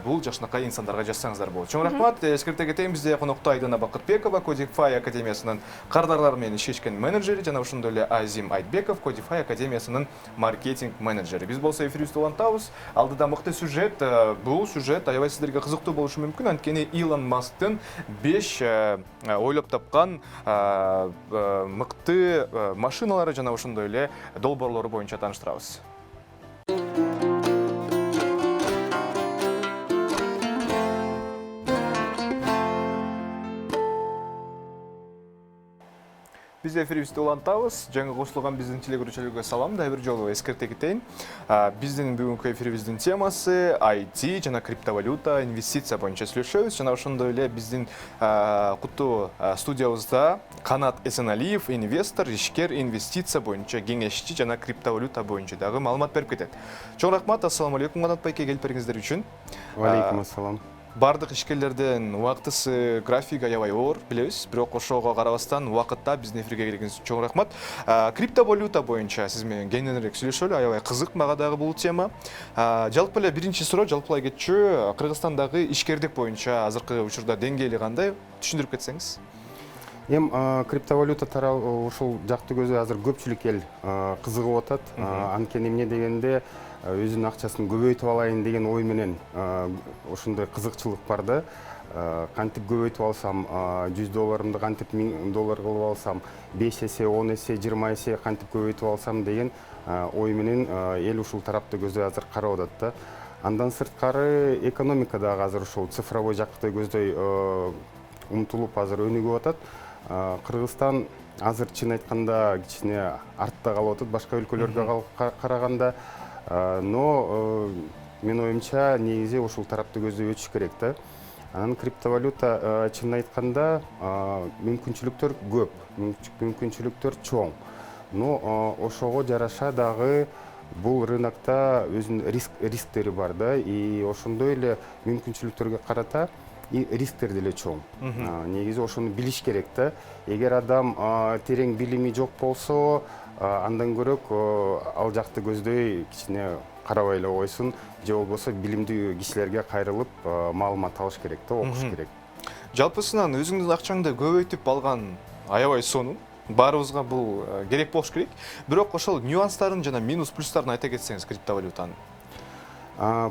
бул жакшынакай инсандарга жазсаңыздар болот. Чоң рахмат. Эскерте кетейин, бизде конокто Айдана Бакытбекова, Codify академиясынын кардарлар менен иштешкен менеджери жана ошондой эле Азим Айтбеков, Codify академиясынын маркетинг менеджери. Биз болсо эфирибизди улантабыз. Алдыда мыкты сюжет. Бул сюжет аябай сиздерге кызыктуу болушу мүмкүн. Анткени Илон Масктын 5 ойлоп тапкан мыкты машиналары жана ошондой эле долбоорлору боюнча тааныштырабыз. Biz эфирибизди улантабыз. Жаңы кошулган биздин телегөрүүчүлөргө салам. Да бир жолу эскерте кетейин. Биздин бүгүнкү эфирибиздин темасы IT жана криптовалюта, инвестиция боюнча сүйлөшөбүз. Жана ошондой эле биздин куттуу студиябызда Канат Эсеналиев, инвестор, ишкер, инвестиция боюнча кеңешчи жана криптовалюта боюнча дагы маалымат берип кетет. Чоң рахмат. Ассаламу алейкум Канат байке, келип бериңиздер үчүн. Валейкум ассалам. Бардык ишкерлерден убактысы график аябай оор, билебиз. Бирок ошого карабастан убакытта биздин эфирге келгениңиз үчүн чоң рахмат. Криптовалюта боюнча сиз менен кеңирээк сүйлөшөлү, аябай кызык мага дагы бул тема. Жалпы эле биринчи суроо, жалпылай кетчү, Кыргызстандагы ишкердик боюнча азыркы учурда деңгээли кандай, түшүндүрүп кетсеңиз? Криптовалюта тарабы ушул жакты көзү азыр көпчүлүк эл кызыгып атат. Анткени эмне дегенде өзүнүн акчасын көбөйтүп алайын деген ой менен ошондой кызыкчылык бар да. Кантип көбөйтүп алсам, $100 кантип $1000 кылып алсам, 5 эсе, 10 эсе, 20 эсе кантип көбөйтүп алсам деген ой менен эл ушул тарапты көздөй азыр карап атат да. Андан сырткары экономикадагы азыр ушул цифровой жакты көздөй умтулуп азыр өнүгүп атат. Кыргызстан азыр чын айтканда кичине артта калып атат башка өлкөлөргө караганда. Но мен оюмча негизи ушул тарапты көздөп өтүш керек да. Анан криптовалюта чынын айтканда мүмкүнчүлүктөр көп, мүмкүнчүлүктөр чоң. Но ошого жараша дагы бул рынокто өзүнүн рисктери бар да, и ошондой эле мүмкүнчүлүктөргө карата и рисктер деле чоң. Негизи ошону билиш керек да. Эгер адам терең билими жок болсо, андан көрөк ал жакты көздөй кичине карабай эле койсун, же болбосо билимдүү кишилерге кайрылып маалымат алыш керек да, окуш керек. Жалпысынан өзүңдүн акчаңды көбөйтүп алган аябай сонун. Баарыбызга бул керек болуш керек. Бирок ошол нюанстарын жана минус плюстарын айта кетсеңиз криптовалютанын.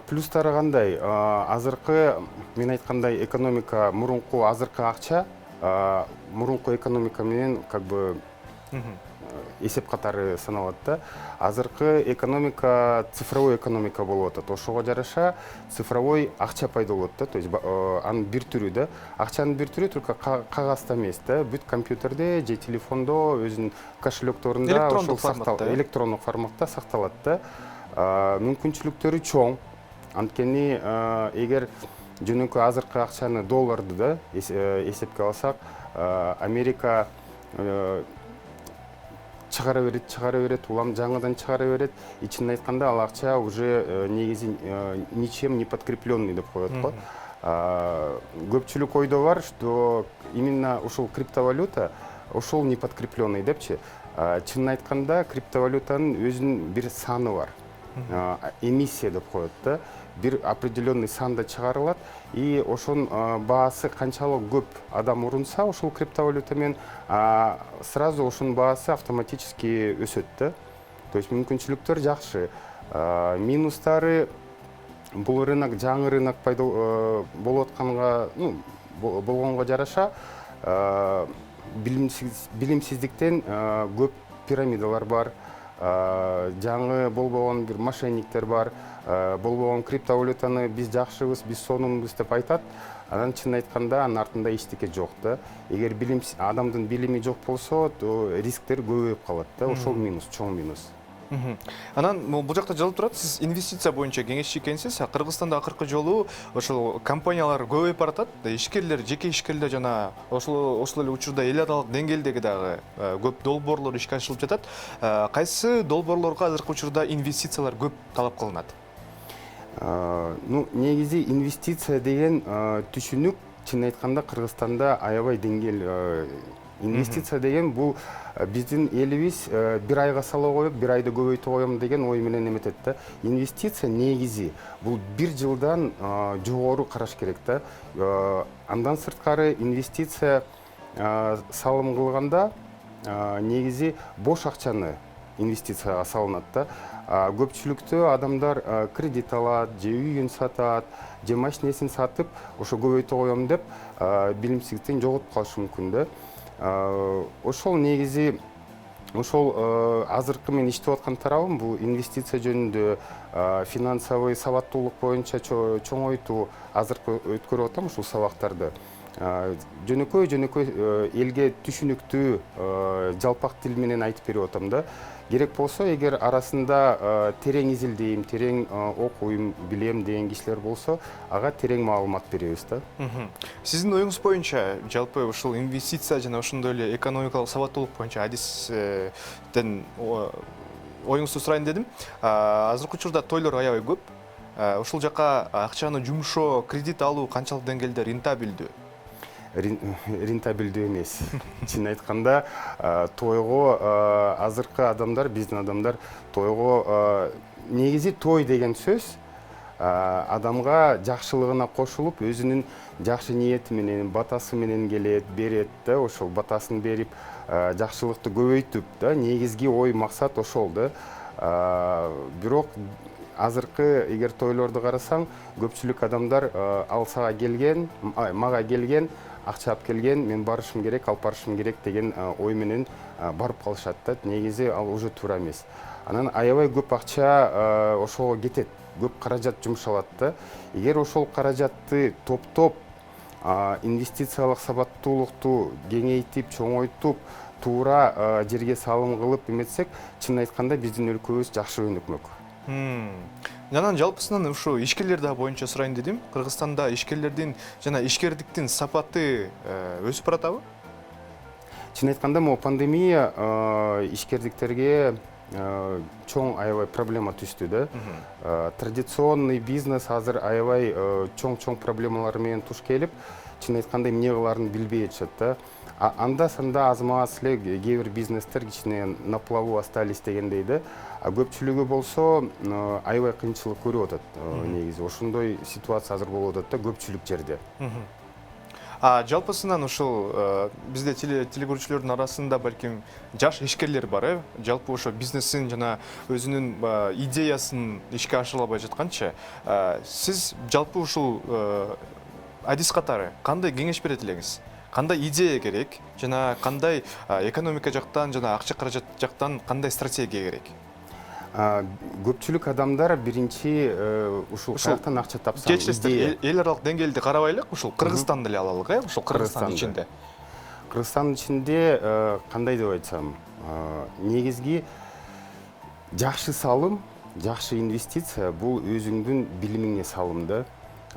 Плюстары кандай? Азыркы мен айткандай экономика мурунку азыркы акча, мурунку экономика менен как бы эсеп катары саналат да. Азыркы экономика цифровой экономика болуп атат. Ошого жараша цифровой акча пайда болот да. То есть анын бир түрү да. Акчанын бир түрү только кагазда эмес да. Бүт компьютерде же телефондо өзүнүн кошелекторунда электрондук форматта сакталат да. Мүмкүнчүлүктөрү чоң. Анткени эгер жөнөкөй азыркы акчаны долларды да эсепке алсак, Америка чыгара берет, улам жаңыдан чыгара берет. Чынын айтканда ал акча уже негизи ничем не подкрепленный деп коет го. Көпчүлүк ойдо бар, что именно ушул криптовалюта ушул не подкрепленный депчи. Чынын айтканда криптовалютанын өзүнүн бир саны бар. Эмиссия деп коет да. Бир определенный санда чыгарылат, и ошонун баасы канчалык көп адам урунса ушул криптовалюта менен сразу ошонун баасы автоматически өсөт да. То есть мүмкүнчүлүктөр жакшы. Минустары бул рынок жаңы рынок пайда болуп атканга, болгонго жараша билимсиздиктен көп пирамидалар бар. Жаңы болбогон бир мошенниктер бар. Болбогон криптовалютаны биз жакшыбыз, биз сонунбуз деп айтат. Анан чын айтканда анын артында эчтеке жок да. Эгер адамдын билими жок болсо, рисктер көбөйүп калат да. Ошол минус, чоң минус. Анан бул жакта жалып турат, сиз инвестиция боюнча кеңешчи экенсиз. Кыргызстанда акыркы жолу ошол компаниялар көбөйүп баратат. Ишкерлер, жеке ишкерлер жана ошол эле учурда эл аралык деңгээлдеги дагы көп долбоорлор ишке ашырылып жатат. Кайсы долбоорлорго азыркы учурда инвестициялар көп талап кылынат? Негизи инвестиция деген түшүнүк чын айтканда Кыргызстанда аябай деңгээл. Инвестиция деген бул биздин элибиз бир айга сала коюп, бир айда көбөйтө коем деген ой менен эметет да. Инвестиция негизи бул бир жылдан жогору караш керек да. Андан сырткары инвестиция салым кылганда негизи бош акчаны инвестицияга салынат да. Көпчүлүктө адамдар кредит алат, же үйүн сатат, же машинесин сатып, ошо көбөйтө коем деп билимсиздиктен жоготуп калышы мүмкүн да. Ошол негизи азыркы мен иштеп аткан тарабым бул инвестиция жөнүндө финансовый сабаттуулук боюнча чоңойтуу азыркы өткөрүп атам ушул сабактарды. Жөнөкөй элге түшүнүктүү жалпак тил менен айтып берип атам да. Керек болсо, эгер арасында терең изилдейм, терең окуйм, билем деген кишилер болсо, ага терең маалымат беребиз да. Сиздин оюңуз боюнча, жалпы ушул инвестиция жана ошондой эле экономикалык сабаттуулук боюнча адистен оюңузду сурайын дедим. Азыркы учурда тойлор аябай көп. Ушул жака акчаны жумшоо, кредит алуу канчалык деңгээлде рентабелдүү? Рентабелдүү эмес. Чын айтканда, тойго азыркы адамдар, биздин адамдар тойго негизи той деген сөз адамга жакшылыгына кошулуп, өзүнүн жакшы ниети менен, батасы менен келет, берет да, ошол батасын берип, жакшылыкты көбөйтүп да, негизги ой максат ошол да. Бирок азыркы эгер тойлорду карасаң, көпчүлүк адамдар ал сага келген, мага келген, акча алып келген, мен барышым керек, алып барышым керек деген ой менен барып калышат да. Негизи ал уже туура эмес. Анан аябай көп акча ошого кетет, көп каражат жумшалат да. Эгер ошол каражатты топтоп инвестициялык сабаттуулукту кеңейтип, чоңойтуп, туура жерге салым кылып эметсек, чын айтканда биздин өлкөбүз жакшы өнүкмөк. Жанан жалпысынан ушу ишкерлер да боюнча сурайын дедим. Кыргызстанда ишкерлердин жана ишкердиктин сапаты өсүп баратабы? Чын айтканда, могу пандемия ишкердиктерге чоң аябай проблема түштү да. Традиционный бизнес азыр аябай чоң проблемалар менен туш келип, чын айтканда эмне кылаарын билбей атышат да. Анда санда аз-маз эле кээ бир бизнестер кичине на плаву остались дегендей да. А көпчүлүгү болсо аябай кыйынчылык көрүп атат негизи. Ошондой ситуация азыр болуп атат да көпчүлүк жерде. Жалпысынан ушул бизде телегөрүүчүлөрдүн арасында балким жаш ишкерлер бар, жалпы ошо бизнесин жана өзүнүн идеясын ишке ашыра албай жатканча, сиз жалпы ушул адис катары кандай кеңеш берет элеңиз? Кандай идея керек жана кандай экономика жактан жана акча каражат жактан кандай стратегия керек? Көпчүлүк адамдар биринчи ушул каяктан акча тапсам. Кечиресиздер, эл аралык деңгээлде карабайлык, ушул Кыргызстанды эле алалык, ушул Кыргызстан ичинде. Кыргызстан ичинде кандай деп айтсам, негизги жакшы салым, жакшы инвестиция бул өзүңдүн билимиңе салым да.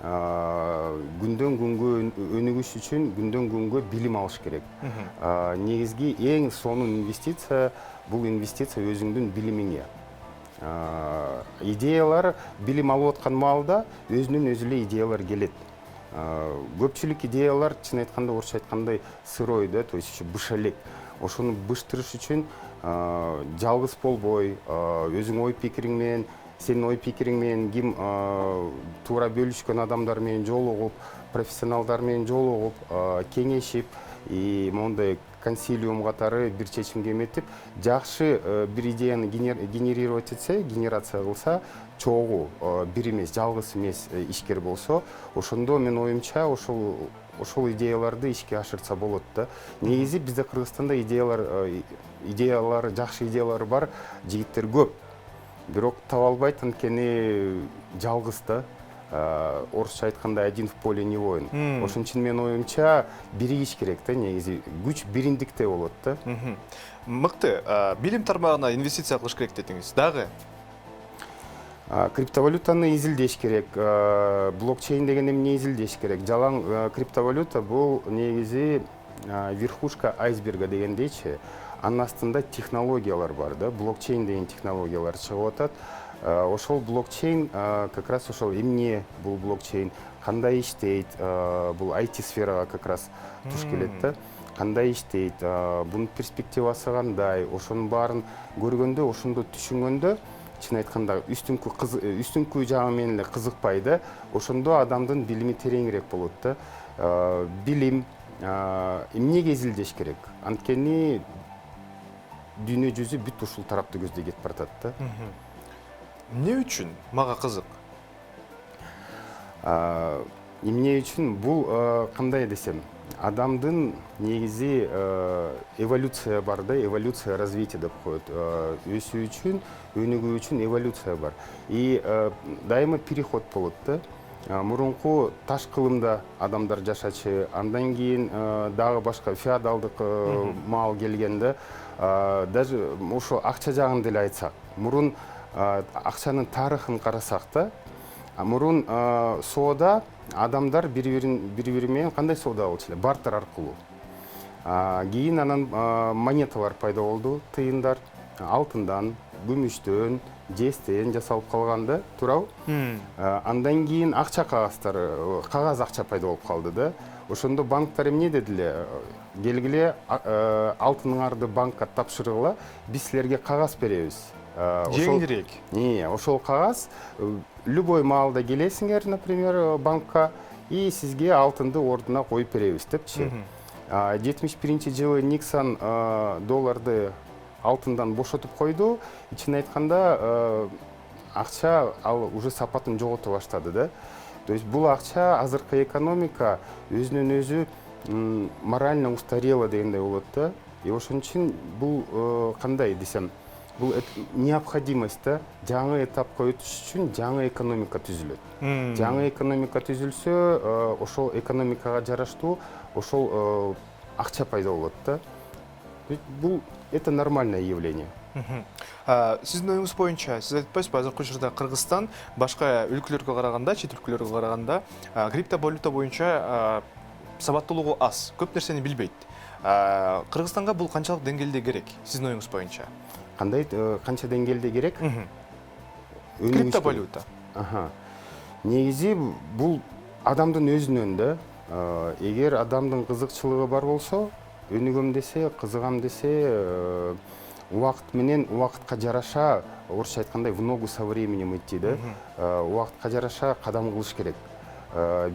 Күндөн күнгө өнүгүш үчүн күндөн күнгө билим алыш керек. Негизги эң сонун инвестиция бул инвестиция өзүңдүн билимиңе. Идеялар билим алып аткан маалда өзүнүн өзү эле идеялар келет. Көпчүлүк идеялар чын айтканда орусча айткандай сырой да, то есть быш элек. Ошону быштырыш үчүн жалгыз болбой, өзүң ой пикириң менен, сенин ой пикириң менен ким туура бөлүшкөн адамдар менен жолугуп, профессионалдар менен жолугуп, кеңешип, мондай консилиум катары бир чечимге эметип, жакшы бир идеяны генерировать этсе, генерация кылса, чогуу бир эмес, жалгыз эмес ишкер болсо, ошондо мен оюмча ошол идеяларды ишке ашырса болот да. Негизи бизде Кыргызстанда идеялар, жакшы идеялар бар, жигиттер көп. Бирок таба албайт, анткени жалгыз да. Орусча айтканда один в поле не воин. Ошон үчүн мен оюмча биригиш керек да, негизи күч бириндикте болот да. Мыкты. Билим тармагына инвестиция кылыш керек дедиңиз. Дагы криптовалютаны изилдеш керек. Блокчейн деген эмне изилдеш керек. Жалаң криптовалюта бул негизи верхушка айсберга дегендейчи. Анын астында технологиялар бар да. Блокчейн деген технологиялар чыгып атат. Ошол блокчейн как раз ошол эмне бул блокчейн, кандай иштейт, бул IT сферага как раз туш келет да. Кандай иштейт, бунун перспективасы кандай, ошонун баарын көргөндө, ошондо түшүнгөндө, чын айтканда үстүңкү жагы менен эле кызыкпай да, ошондо адамдын билими тереңирээк болот да. Билим эмнеге изилдеш керек? Анткени дүйнө жүзү бүт ушул тарапты көздөй кетип баратат да. Эмне үчүн? Мага кызык. Эмне үчүн? Бул кандай десем, адамдын негизи эволюция бар да, эволюция развитие деп коет. Өсүү үчүн, өнүгүү үчүн эволюция бар. И дайыма переход болот да. Мурунку таш кылымда адамдар жашачы, андан кийин дагы башка феодалдык маал келген да. Даже ошо акча жагын деле айтсак, мурун акчанын тарыхын карасак да, мурун соода адамдар бири-бири менен кандай соода кылчу эле? Бартер аркылуу. Кийин анан монеталар пайда болду, тыйындар, алтындан, күмүштөн, жестен жасалып калган да, туурабы? Андан кийин акча кагаздары, кагаз акча пайда болуп калды да. Ошондо банктар эмне дедиле? Келгиле алтыныңарды банкка тапшыргыла, биз силерге кагаз беребиз. Жеңилирээк. Ошол кагаз любой маалда келесиңер, например, банкка, и сизге алтынды ордуна коюп беребиз депчи. 71-жылы Никсон долларды алтындан бошотуп койду. Чын айтканда акча ал уже сапатын жогото баштады да. То есть бул акча азыркы экономика өзүнөн өзү морально устарела дегендей болот да. И ошон үчүн бул кандай десем, бул необходимость да, жаңы этапка өтүш үчүн жаңы экономика түзүлөт. Жаңы экономика түзүлсө, ошол экономикага жараштуу ошол акча пайда болот да. Бул это нормальное явление. Сіздің ойыңыз бойынша, сіз айтпайсыз, азыркы учурда Кыргызстан башка өлкөлөргө караганда, чет өлкөлөргө караганда криптовалюта боюнча сабаттуулугу аз, көп нерсени билбейт. Кыргызстанга бул канчалык деңгээлде керек, сиздин оюңуз боюнча? Кандай канча деңгээлде керек? Криптовалюта. Негизи бул адамдын өзүнөн да, эгер адамдын кызыкчылыгы бар болсо, өнүгөм десе, кызыгам десе, убакыт менен убакытка жараша, орусча айткандай в ногу со временем идти да, убакытка жараша кадам кылыш керек,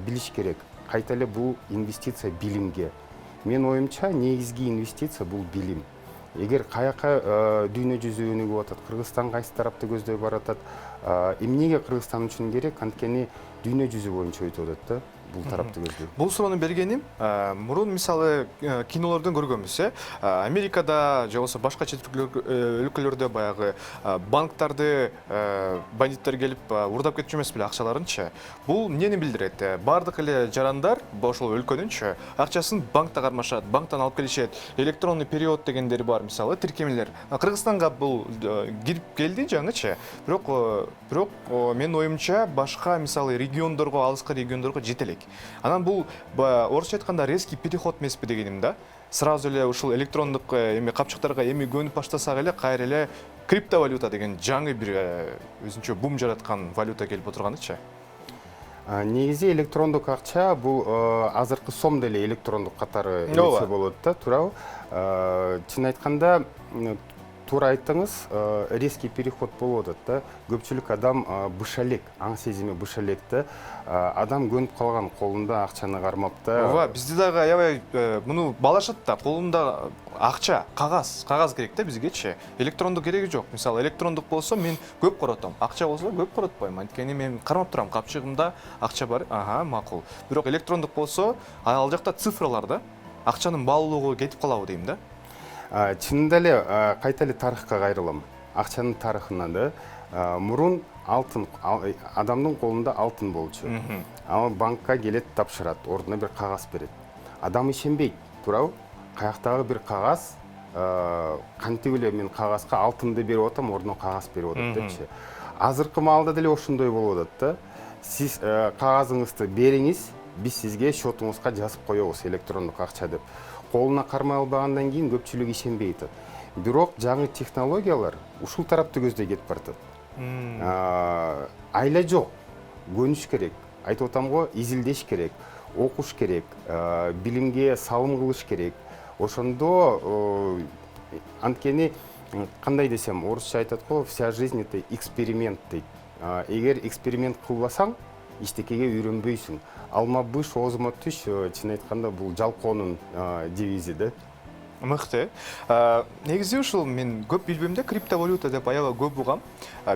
билиш керек. Кайта эле бул инвестиция билимге. Мен оюмча негизги инвестиция бул билим. Эгер каяка дүйнө жүзү өнүгүп атат, Кыргызстан кайсы тарапты көздөй баратат, эмнеге Кыргызстан үчүн керек? Анткени дүйнө жүзү боюнча өтүп атат да. Бул тарапты көздөй. Бул суроону бергеним, мурун мисалы кинолордон көргөнбүз, Америкада же болбосо башка чет өлкөлөрдө баягы банктарды бандиттер келип урдап кетчү эмес беле акчаларынчы. Бул эмнени билдирет? Бардык эле жарандар ошол өлкөнүнчү акчасын банкта кармашат, банктан алып келишет. Электронный период дегендери бар, мисалы тиркемелер. Кыргызстанга бул кирип келди жаңычы. Бирок менин оюмча башка мисалы региондорго, алыскы региондорго жете элек. Анан бул орусча айтканда резкий переход эмеспи дегеним да. Сразу эле ушул электрондук капчыктарга эми көнүп баштасак эле кайра эле криптовалюта деген жаңы бир өзүнчө бум жараткан валюта келип отурганычы. Негизи электрондук акча бул азыркы сом деле электрондук катары нерсе болот да, туурабы? Чын айтканда, туура айттыңыз, резкий переход болуп атат да. Көпчүлүк адам быша элек, аң сезими быша элек да. Адам көнүп калган, колунда акчаны кармап да. Ооба, бизде дагы аябай муну балашат да, колунда акча, кагаз керек да бизгечи. Электрондук кереги жок. Мисалы электрондук болсо мен көп коротом, акча болсо көп коротпойм. Анткени мен кармап турам, капчыгымда акча бар. Макул. Бирок электрондук болсо, ал жакта цифрлар да. Акчанын баалуулугу кетип калабы дейм да. Чынында эле кайта эле тарыхка кайрылам. Акчанын тарыхына да. Мурун алтын, адамдын колунда алтын болчу. Ал банкка келет, тапшырат, ордуна бир кагаз берет. Адам ишенбейт, туурабы? Каяктагы бир кагаз, кантип эле мен кагазга алтынды берип атам, ордуна кагаз берип атат депчи. Азыркы маалда деле ошондой болуп атат да. Сиз кагазыңызды бериңиз, биз сизге счетуңузга жазып коебуз электрондук акча деп. Колуна кармай албагандан кийин көпчүлүк ишенбей атат. Бирок жаңы технологиялар ушул тарапты көздөй кетип баратат. Айла жок, көнүш керек. Айтып атам го, изилдеш керек, окуш керек, билимге салым кылыш керек. Ошондо анткени кандай десем, орусча айтат го, вся жизнь это эксперимент дейт. Эгер эксперимент кылбасаң, эчтекеге үйрөнбөйсүң. Алма быш, оозума түш, чын айтканда бул жалкоонун девизи да. Мыкты. Негизи ушул мен көп билбейм да, криптовалюта деп аябай көп угам.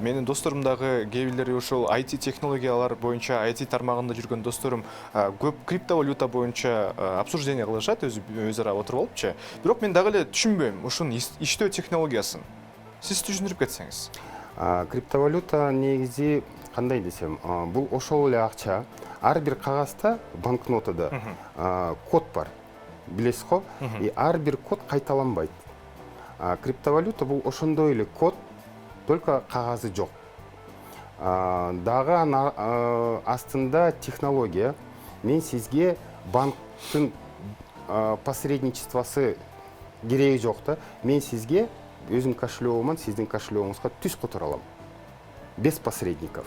Менин досторум дагы кээ бирлери ушул IT технологиялар боюнча, IT тармагында жүргөн досторум көп криптовалюта боюнча обсуждение кылышат, өз ара отуруп алыпчы. Бирок мен дагы эле түшүнбөйм ушунун иштөө технологиясын. Сиз түшүндүрүп кетсеңиз. Криптовалюта негизи кандай десем, бул ошол эле акча. Ар бир кагазда, банкнотада код бар. Билесиз го? И ар бир код кайталанбайт. Криптовалюта бул ошондой эле код, только кагазы жок. Дагы астында технология. Мен сизге банктын посредничествосы кереги жок да. Мен сизге өзүм кошелегуман сиздин кошелегуңузга түз которо алам. Без посредников.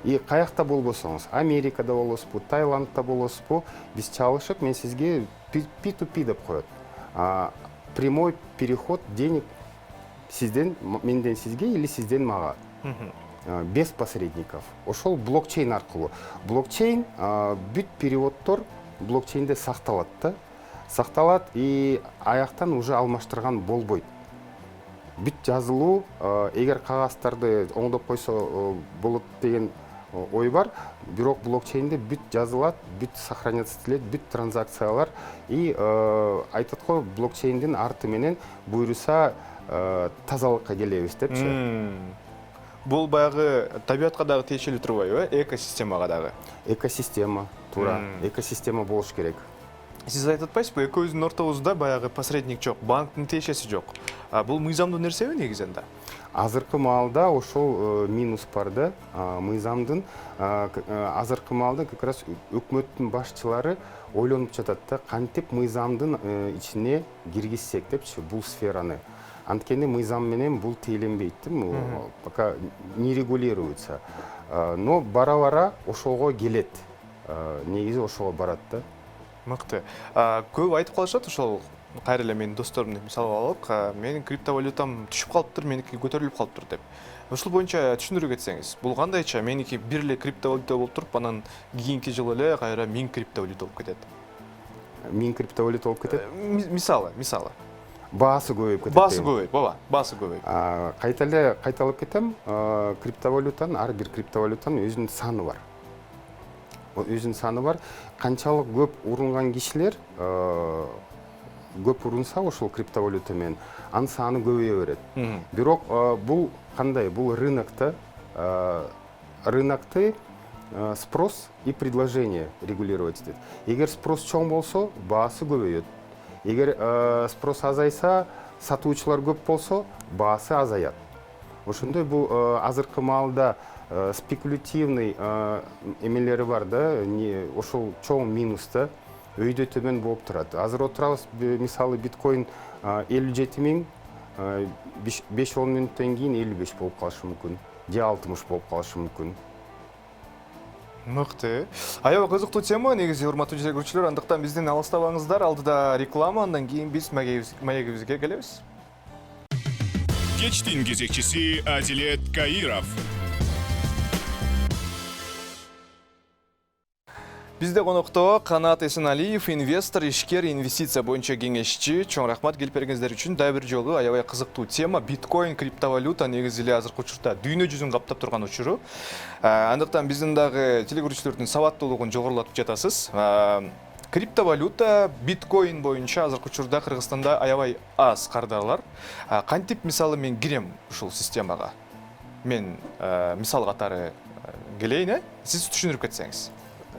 И каякта болбосоңуз, Америкада болосузбу, Таиландда болосузбу, биз чалышып, мен сизге P2P деп коет. Прямой переход денег сизден, менден сизге или сизден мага. Без посредников. Ошол блокчейн аркылуу. Блокчейн, бүт переводдор блокчейнде сакталат да. Сакталат и аяктан уже алмаштырган болбойт. Бүт жазылуу, эгер кагазтарды оңдоп койсо болот деген ой бар. Бирок блокчейнде бүт жазылат, бүт сохраняться этилет, бүт транзакциялар и айтат го блокчейндин арты менен буйруса тазалыкка келебиз депчи. Бул баягы табиятка дагы тиешелүү турбайбы, экосистемага дагы? Экосистема, туура. Экосистема болуш керек. Сиз айтып атпайсызбы, экөөбүздүн ортобузда баягы посредник жок, банктын тиешеси жок. Бул мыйзамдуу нерсеби негизинде? Азыркы маалда ошол минус бар да. Мыйзамдын азыркы маалда как раз өкмөттүн башчылары ойлонуп жатат да, кантип мыйзамдын ичине киргизсек депчи бул сфераны. Анткени мыйзам менен бул тейлөнбөйт, пока не регулируется. Но бара-бара ошого келет. Негизи ошого барат да. Мыкты. Көп айтып калышат ошол, кайра эле менин досторумду мисалга алып, менин криптовалютам түшүп калыптыр, меники көтөрүлүп калыптыр деп. Ушул боюнча түшүндүрүп кетсеңиз, бул кандайча? Меники бир эле криптовалюта болуп туруп, анан кийинки жылы эле кайра 1000 криптовалюта болуп кетет. 1000 криптовалюта болуп кетет. Мисалы. Баасы көбөйүп кетет. Баасы көбөйүп, ооба, баасы көбөйүп. Кайта эле кайталап кетем, криптовалютанын, ар бир криптовалютанын өзүнүн саны бар. Өзүнүн саны бар. Канчалык көп урунган кишилер көп урунса ошол криптовалюта менен, анын саны көбөйө берет. Бирок бул кандай? Бул рынокто, рынокты спрос и предложение регулировать этет. Эгер спрос чоң болсо, баасы көбөйөт. Эгер спрос азайса, сатуучулар көп болсо, баасы азаят. Ошондой бул азыркы маалда спекулятивный эмелери бар да, ошол чоң минуста өйдө төмөн болуп турат. Азыр отурабыз, мисалы биткоин 57 000, 5-10 мүнөттөн кийин 55 болуп калышы мүмкүн, же 60 болуп калышы мүмкүн. Мыкты. Аябай кызыктуу тема негизи, урматтуу жүргүчүлөр, андыктан бизден алыстабаңыздар. Алдыда реклама, андан кийин биз маегибизге келебиз. Кечтин кезекчиси Адилет Каиров. Бизде конокто Канат Эсеналиев, инвестор, ишкер, инвестиция боюнча кеңешчи. Чоң рахмат келип бергениңиздер үчүн. Дагы бир жолу аябай кызыктуу тема. Биткоин, криптовалюта негизи эле азыркы учурда дүйнө жүзүн каптап турган учуру. Андыктан биздин дагы телегөрүүчүлөрдүн сабаттуулугун жогорулатып жатасыз. Криптовалюта, биткоин боюнча азыркы учурда Кыргызстанда аябай аз кардарлар. Кантип мисалы мен кирем ушул системага? Мен мисал катары келейин, сиз түшүндүрүп кетсеңиз.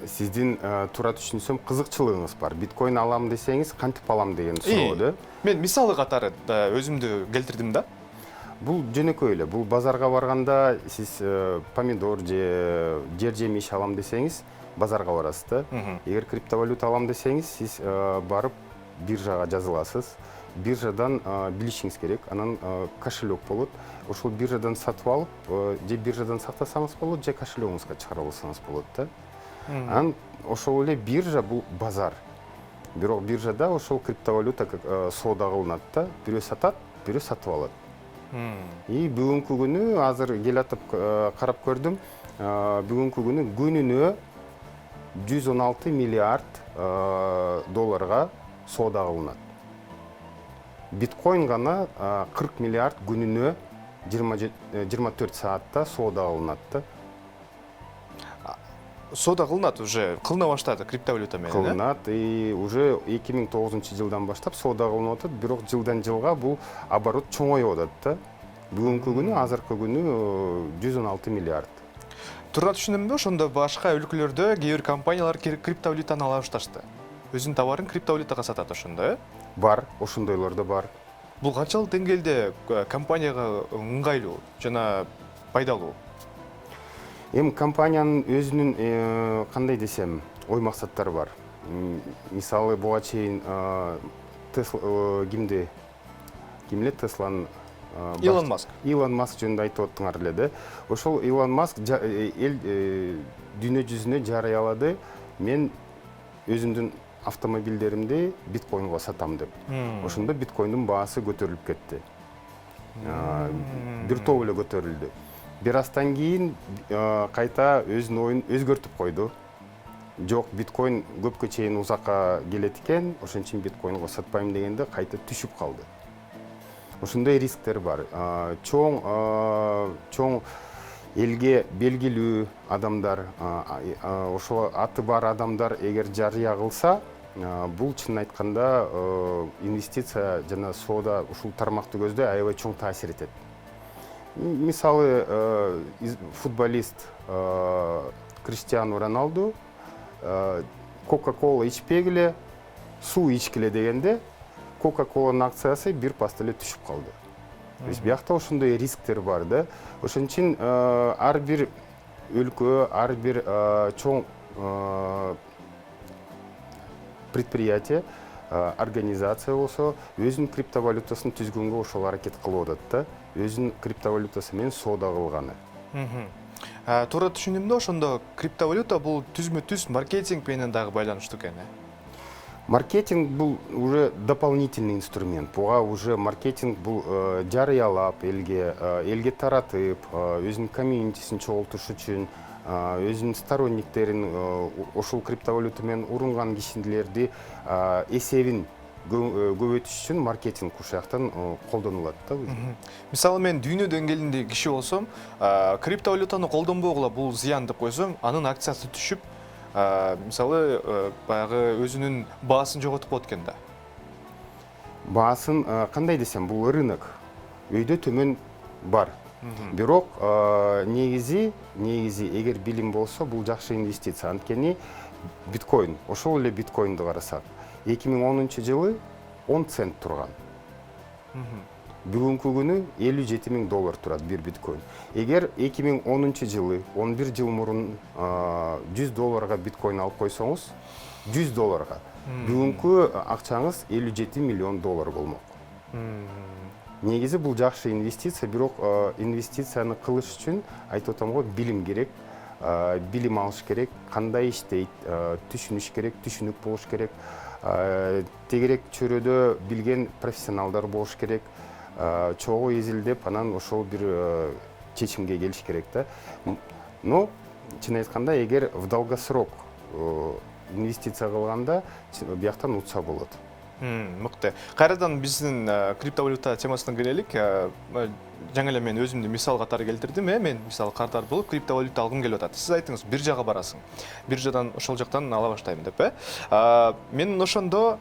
Сиздин туура түшүнсөм кызыкчылыгыңыз бар. Биткоин алам десеңиз, кантип алам деген суроо да? Мен мисалы катары өзүмдү келтирдим да. Бул жөнөкөй эле. Бул базарга барганда сиз помидор же жер жемиш алам десеңиз, базарга барасыз да. Эгер криптовалюта алам десеңиз, сиз барып биржага жазыласыз. Биржадан билишиңиз керек, анан кошелек болот. Ошол биржадан сатып алып, же биржадан сактасаңыз болот, же кошелегиңизге чыгарып алсаңыз болот да. Анан ошол эле биржа бул базар. Бирок биржада ошол криптовалюта соода кылынат да, бирөө сатат, бирөө сатып алат. И бүгүнкү күнү азыр келатып карап көрдүм, бүгүнкү күнү күнүнө 116 миллиард долларга соода кылынат. Биткоин гана 40 миллиард күнүнө 24 саатта соода кылынат да. Соода кылынат уже, кылына баштады криптовалюта менен. Кылынат, и уже 2009 жылдан баштап соода кылынып атат, бирок жылдан жылга бул оборот чоңоюп атат да. Бүгүнкү күнү, азыркы күнү 116 миллиард. Туура түшүндүмбү? Ошондо башка өлкөлөрдө кээ бир компаниялар криптовалютаны ала башташты. Өзүнүн товарын криптовалютага сатат ошондо, Бар, ошондойлор да бар. Бул канчалык деңгээлде компанияга ыңгайлуу жана пайдалуу? Эми компаниянын өзүнүн кандай десем, ой максаттары бар. Мисалы буга чейин кимде Тесланын Илон Маск. Илон Маск жөнүндө айтып оттуңар эле да. Ошол Илон Маск дүйнө жүзүнө жарыялады, мен өзүмдүн автомобилдеримди биткоинго сатам деп. Ошондо биткоиндун баасы көтөрүлүп кетти. Бир топ эле көтөрүлдү. Бир аздан кийин кайта өзүнүн оюн өзгөртүп койду. Жок, биткоин көпкө чейин узакка келет экен, ошон үчүн биткоинго сатпайм дегенде кайта түшүп калды. Ошондой рисктер бар. Чоң элге белгилүү адамдар, ошол аты бар адамдар эгер жарыя кылса, бул чынын айтканда инвестиция жана соода ушул тармакты көздөй аябай чоң таасир этет. Мисалы, футболист Криштиану Роналду Кока-кола ичпегиле, суу ичкиле дегенде Coca-Cola'nın акциясы бир паст эле түшүп калды. То есть биякта ошондой рисктер бар да. Ошон үчүн ар бир өлкө, ар бир чоң предприятие, организация болсо өзүнүн криптовалютасын түзгөнгө ошол аракет кылып атат да. Өзүнүн криптовалютасы менен соода кылганы. Туура түшүндүм да, ошондо криптовалюта бул түзмө-түз маркетинг менен дагы байланыштуу экен. Маркетинг бұл уже дополнительный инструмент. Буга уже маркетинг бұл жарыялап элге таратып, өзүнүн комьюнитисин чогултуш үчүн, өзүнүн сторонниктерин ошол криптовалюта менен урунган кишилерди эсебин көбөйтүш үчүн маркетинг ушул жактан колдонулат да. Мисалы мен дүйнө деңгээлинде киши болсом, криптовалютаны колдонбогула бул зыян деп койсом, анын акциясы түшүп, мисалы баягы өзүнүн баасын жоготуп калат экен да. Баасын кандай десем, бул рынок өйдө төмөн бар. Бирок негизи эгер билим болсо, бул жакшы инвестиция. Анткени биткоин, ошол эле биткоинди карасак, 2010-жылы 10 цент турган. Бүгүнкү күнү $57,000 турат бир биткоин. Эгер 2010-жылы 11 жыл мурун $100 биткоин алып койсоңуз, $100 бүгүнкү акчаңыз $57 миллион болмок. Негизи бул жакшы инвестиция, бирок инвестицияны кылыш үчүн айтып атам го, билим керек, билим алыш керек, кандай иштейт, түшүнүш керек, түшүнүк болуш керек, тегерек чөрөдө билген профессионалдар болуш керек. Чогуу изилдеп, анан ошол бир чечимге келиш керек да. Но чын айтканда, эгер в долгосрок инвестиция кылганда, бияктан утса болот. Мыкты. Кайрадан биздин криптовалюта темасына келелик. Жаңы эле мен өзүмдү мисал катары келтирдим. Мен мисалы картар болуп криптовалюта алгым келип атат. Сиз айтыңыз, биржага барасың. Биржадан ошол жактан ала баштайм деп, Мен ошондо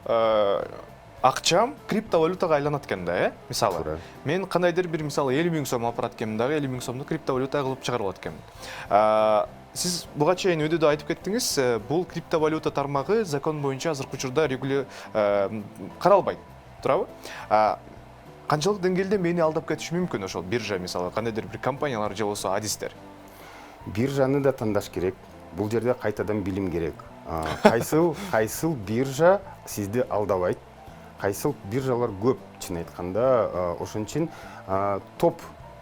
акчам криптовалютага айланат экен да, мисалы. Мен кандайдыр бир мисалы 50,000 сом алып барат экенмин дагы, 50,000 сомду криптовалюта кылып чыгарып алат экенмин. Сиз буга чейин өйдө да айтып кеттиңиз, бул криптовалюта тармагы закон боюнча азыркы учурда каралбайт, туурабы? Канчалык деңгээлде мени алдап кетиши мүмкүн ошол биржа, мисалы, кандайдыр бир компаниялар же болсо адистер? Биржаны да тандаш керек. Бул жерде кайтадан билим керек. Кайсыл биржа сизди алдабайт? Кайсыл биржалар көп, чын айтканда, ошон үчүн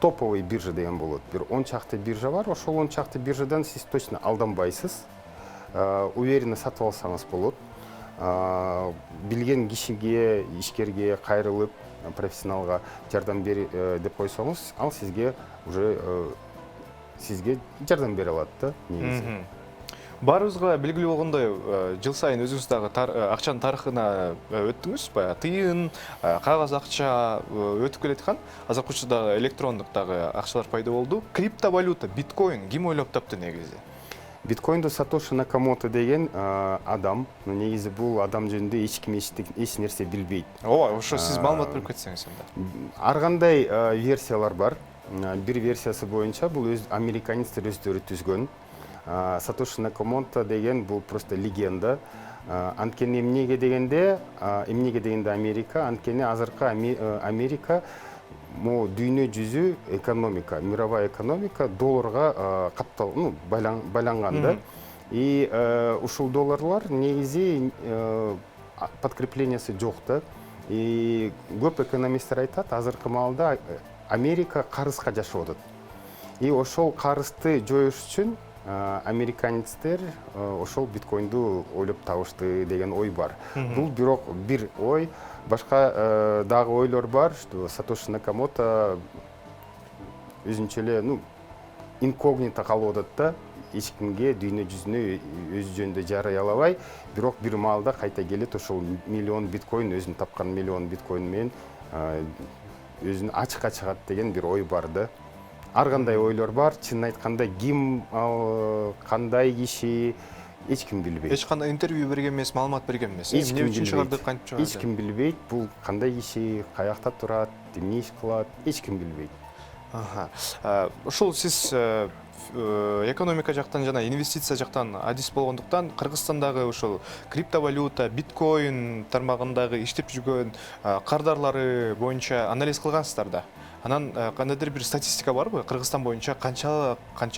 топовый биржа деген болот. Бир 10 чакты биржа бар, ошол 10 чакты биржадан сиз точно алданбайсыз. Уверенно сатып алсаңыз болот. Билген кишиге, ишкерге кайрылып, профессионалга жардам бер деп койсоңуз, ал сизге жардам бере алат да, негизи. Баарыбызга белгилүү болгондой, жыл сайын өзүңүз дагы акчанын тарыхына өттүңүз, тыйын, кагаз акча өтүп келаткан. Азыркы учурда электрондук дагы акчалар пайда болду. Криптовалюта, биткоин ким ойлоп тапты негизи? Биткоинду Сатоши Накамото деген адам, негизи бул адам жөнүндө эч ким эч нерсе билбейт. Ошо сиз маалымат берип кетсеңиз анда. Ар кандай версиялар бар. Бир версиясы боюнча бул американецтер өздөрү түзгөн. Сатоши Накамото деген бул просто легенда. Анткени эмнеге дегенде Америка, анткени азыркы Америка дүйнө жүзү экономика, мировая экономика долларга байланган да. И ушул долларлар негизи подкреплениясы жок да. И көп экономисттер айтат, азыркы маалда Америка карызга жашап атат. И ошол карызды жоюш үчүн американецтер ошол биткоинду ойлоп табышты деген ой бар. Бул бирок бир ой, башка дагы ойлор бар, что Сатоши Накамото өзүнчө эле, инкогнито калып атат да, эч кимге дүйнө жүзүнө өзү жөнүндө жарыялабай, бирок бир маалда кайта келет, ошол миллион биткоин, өзүнүн тапкан миллион биткоин менен өзүн ачыкка чыгат деген бир ой бар да. Ар кандай ойлор бар, чын айтканда ким, кандай киши, эч ким билбейт. Эч кандай интервью берген эмес, маалымат берген эмес. Эмне үчүн чыгарды, кантип чыгарды? Эч ким билбейт, бул кандай киши, каякта турат, эмне иш кылат, эч ким билбейт. Ошол сиз экономика жактан жана инвестиция жактан адис болгондуктан Кыргызстандагы ошол криптовалюта, биткоин тармагындагы иштеп жүргөн кардарлары боюнча анализ кылгансыздар да. Анан кандайдыр бир статистика барбы? Кыргызстан боюнча канча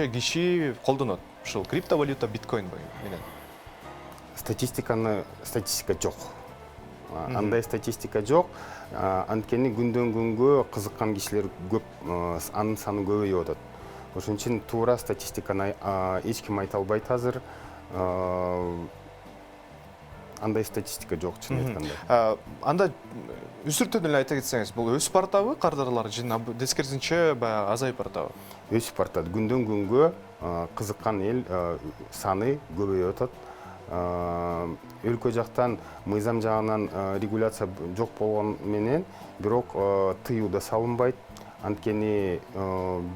киши колдонот ушул криптовалюта, биткоин менен? Статистика жок. Андай статистика жок. Анткени күндөн күнгө кызыккан кишилер көп, анын саны көбөйүп атат. Ошон үчүн туура статистиканы эч ким айта албайт азыр. Андай статистика жок, чын айтканда. Анда үсүртөн эле айта кетсеңиз, бул өсүп баратабы кардарлар же тескерисинче баягы азайып баратабы? Өсүп баратат. Күндөн күнгө кызыккан эл саны көбөйүп атат. Өлкө жактан мыйзам жагынан регуляция жок болгон менен, бирок тыюу да салынбайт. Анткени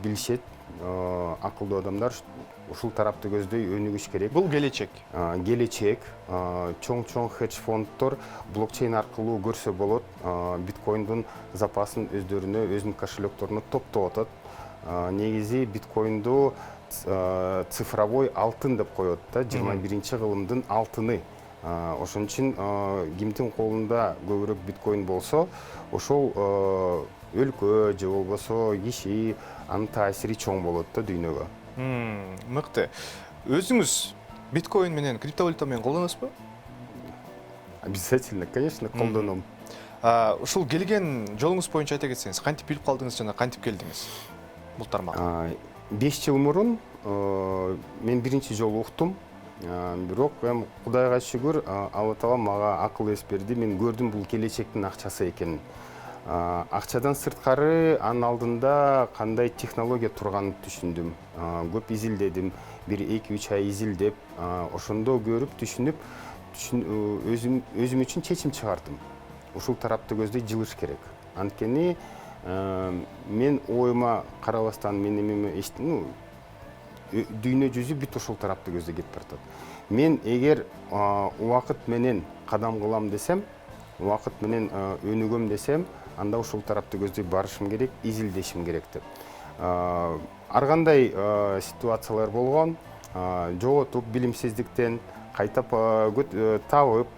билишет, акылдуу адамдар ушул тарапты көздөй өнүгүш керек. Бул келечек. Келечек. Чоң хедж фонддор блокчейн аркылуу көрсө болот, биткоиндун запасын өздөрүнө, өзүнүн кошелекторуна топтоп атат. Негизи биткоинду цифровой алтын деп коет да, 21-чи кылымдын алтыны. Ошон үчүн кимдин колунда көбүрөөк биткоин болсо, ошол өлкө же болбосо киши, анын таасири чоң болот да дүйнөгө. Мыкты. Өзүңүз биткоин менен, криптовалюта менен колдоносузбу? Обязательно, конечно, колдоном. Ушул келген жолуңуз боюнча айта кетсеңиз, кантип билип калдыңыз жана кантип келдиңиз бул тармакка? 5 жыл мурун мен биринчи жолу уктум. Бирок Кудайга шүгүр, Алла Таала мага акыл эс берди. Мен көрдүм бул келечектин акчасы экенин. Акчадан сырткары анын алдында кандай технология турганын түшүндүм. Көп изилдедим, 1-2-3 ай изилдеп, ошондо көрүп, түшүнүп, өзүм үчүн чечим чыгардым. Ушул тарапты көздөй жылыш керек. Анткени мен оюма карабастан, мен эмеме эчтим, дүйнө жүзү бүт ушул тарапты көздөй кетип баратат. Мен эгер убакыт менен кадам кылам десем, убакыт менен өнүгөм десем, анда ушул тарапты көздөй барышым керек, изилдешим керек деп. Ар кандай ситуациялар болгон, жоготуп, билимсиздиктен кайтап табып,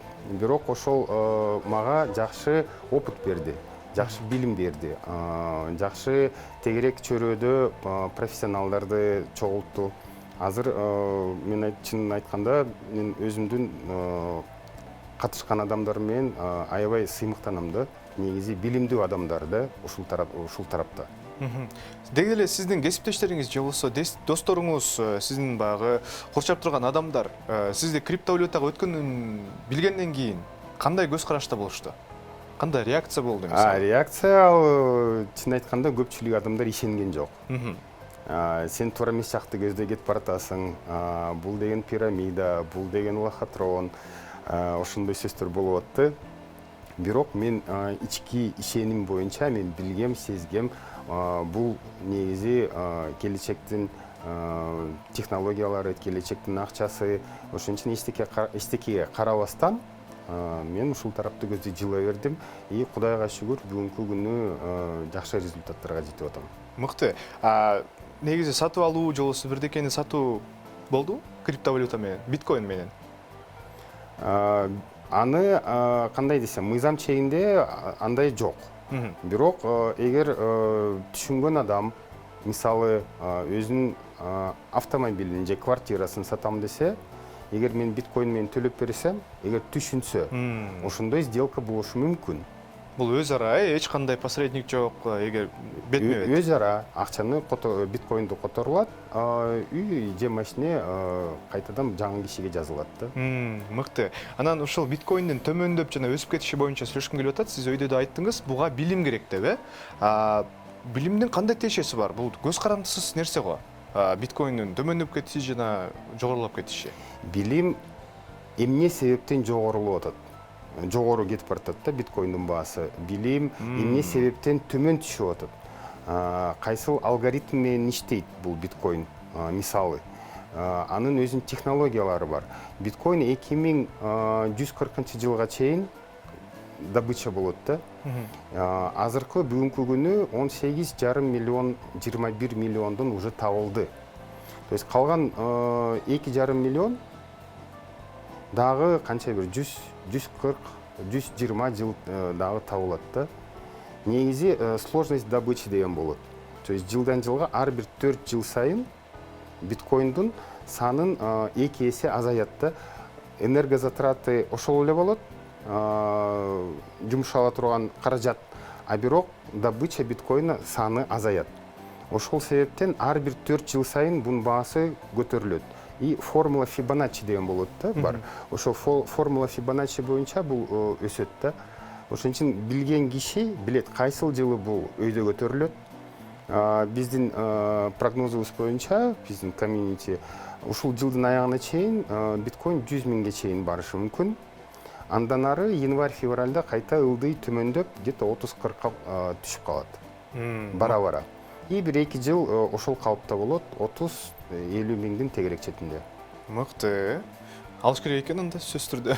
бирок ошол мага жакшы опыт берди, жакшы билим берди, жакшы тегерек чөрөдө профессионалдарды чогултту. Азыр мен чынын айтканда, мен өзүмдүн катышкан адамдар менен аябай сыймыктанам да. Негизи билимдүү адамдар да ушул тарапта. Деги эле сиздин кесиптештериңиз же болбосо досторуңуз, сиздин баягы курчап турган адамдар сизди криптовалютага өткөнүн билгенден кийин кандай көз карашта болушту? Кандай реакция болду мисалы? Реакция чын айтканда көпчүлүк адамдар ишенген жок. Сен туура эмес жакты көздөй кетип баратасың, бул деген пирамида, бул деген лохотрон, ошондой сөздөр болуп атты. Бирок мен ички ишеним боюнча мен билгем, сезгем, бул негизи келечектин технологиялары, келечектин акчасы. Ошон үчүн эчтекеге карабастан мен ушул тарапты көздөй жыла бердим. И Кудайга шүгүр, бүгүнкү күнү жакшы результаттарга жетип атам. Мыкты. Негизи сатып алуу же болбосо бирдекени сатуу болду криптовалюта менен, биткоин менен? Аны кандай десем, мыйзам чегинде андай жок. Бирок эгер түшүнгөн адам, мисалы өзүнүн автомобилин же квартирасын сатам десе, эгер мен биткоин менен төлөп берсем, эгер түшүнсө, ошондой сделка болушу мүмкүн. Бул өз ара, эч кандай посредник жок, эгер бетме-бет. Өз ара акчаны биткоинду которулат, үй же машине кайтадан жаңы кишиге жазылат да. Мыкты. Анан ушул биткоиндин төмөндөп жана өсүп кетиши боюнча сүйлөшкүм келип атат. Сиз өйдө да айттыңыз, буга билим керек деп, билимдин кандай тиешеси бар? Бул көз карандысыз нерсе го. Биткоиндин төмөндөп кетиши жана жогорулап кетиши. Билим эмне себептен жогорулуп атат? Жогору кетип баратат да биткоиндин баасы. Билим эмне себептен төмөн түшүп атат? Кайсыл алгоритм менен иштейт бул биткоин, мисалы. Анын өзүнүн технологиялары бар. Биткоин 2140 жылга чейин добыча болот да. Азыркы бүгүнкү күнү 18,5 миллион, 21 миллиондон уже табылды. То есть қалған 2,5 миллион дағы қанша бір 140, 120 жыл дағы табылады да. Негізі сложность добычи деген болады. То есть жылдан жылға әрбір 4 жыл сайын биткоиндың санын 2 есе азаятты. Энергозатраты ошол эле болот, жумшала турган каражат, а бирок добыча биткоина саны азаят. Ошол себептен ар бир 4 жыл сайын бунун баасы көтөрүлөт. И формула Фибоначчи деген болот да, бар. Ошол формула Фибоначчи боюнча бул өсөт да. Ошон үчүн билген киши билет кайсыл жылы бул өйдө көтөрүлөт. Биздин прогнозубуз боюнча, биздин комьюнити ушул жылдын аягына чейин биткоин 100 миңге чейин барышы мүмкүн. Андан ары январь-февралда кайта ылдый төмөндөп, где-то 30-40 түшүп калат. Бара-бара. И 1-2 жыл ошол калыпта болот, 30-50 миңдин тегерек четинде. Мыкты. Алыш керек экен анда сөзсүз түрдө.